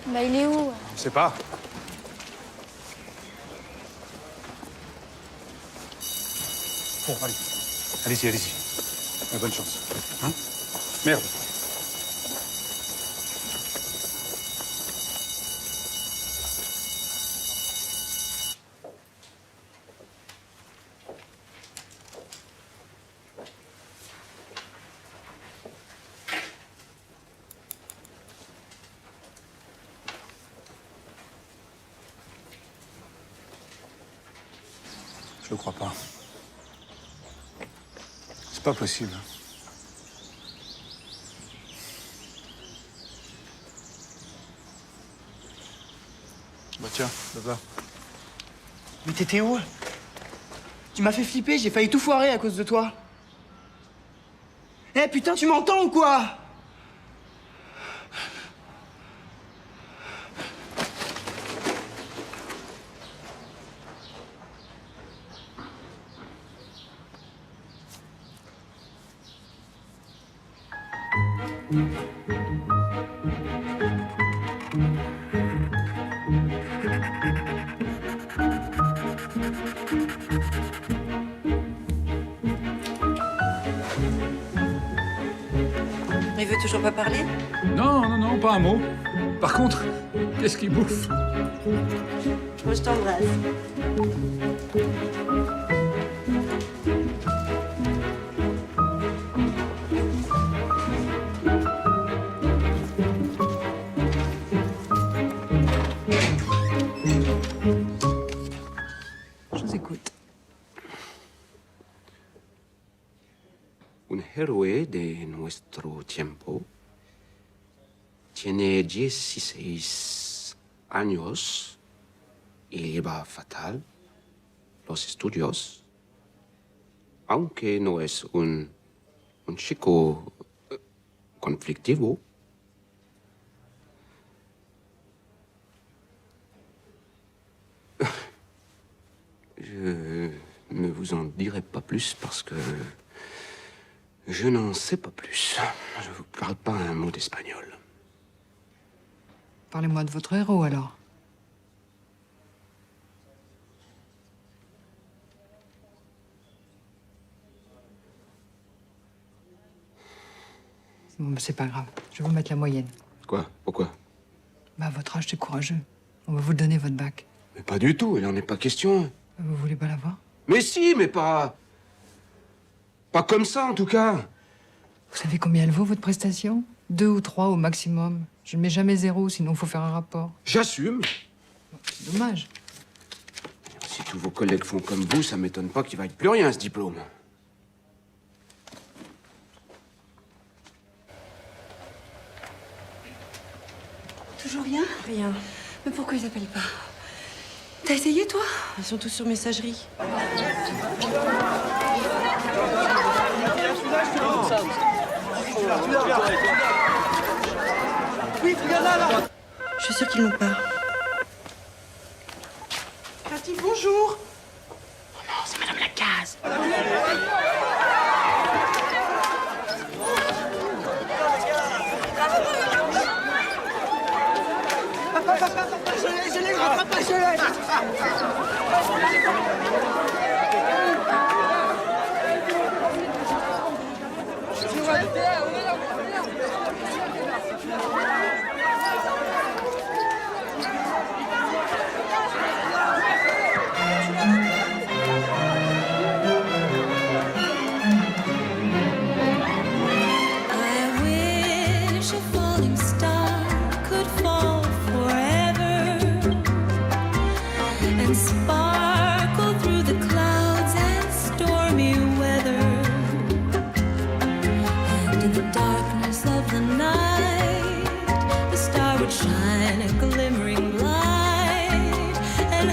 Bah, il est où? Je sais pas. Bon, allez. Allez-y, allez-y. Bonne chance. Hein? Merde. Je le crois pas. C'est pas possible. Bah tiens, là-bas. Mais t'étais où? Tu m'as fait flipper, j'ai failli tout foirer à cause de toi. Eh putain, tu m'entends ou quoi? Il veut toujours pas parler? Non, non, non, pas un mot. Par contre, qu'est-ce qu'il bouffe? Moi, je t'embrasse. Je vous écoute. Un héroe de nuestro tiempo tiene 16 años y lleva fatal los estudios, aunque no es un chico conflictivo. Je ne vous en dirai pas plus parce que je n'en sais pas plus. Je vous parle pas un mot d'espagnol. Parlez-moi de votre héros, alors. Bon, bah, c'est pas grave. Je vais vous mettre la moyenne. Quoi? Pourquoi? Bah, à votre âge, c'est courageux. On va vous donner votre bac. Mais pas du tout, il en est pas question. Vous voulez pas l'avoir? Mais si, mais pas... Pas comme ça, en tout cas. Vous savez combien elle vaut, votre prestation? 2 ou 3 au maximum. Je ne mets jamais 0, sinon faut faire un rapport. J'assume. C'est dommage. Si tous vos collègues font comme vous, ça m'étonne pas qu'il vaille plus rien, ce diplôme. Toujours rien? Rien. Mais pourquoi ils appellent pas? T'as essayé, toi? Ils sont tous sur messagerie. Oui, regarde là. Je suis sûre qu'ils l'ont pas. Cathy, bonjour. Oh non, c'est Madame Lacaze. Je l'ai, rattrape, je l'ai. I wish a falling star could fall forever and sparkle through the clouds and stormy weather. And in the darkness of the night, the star would shine a glimmering light and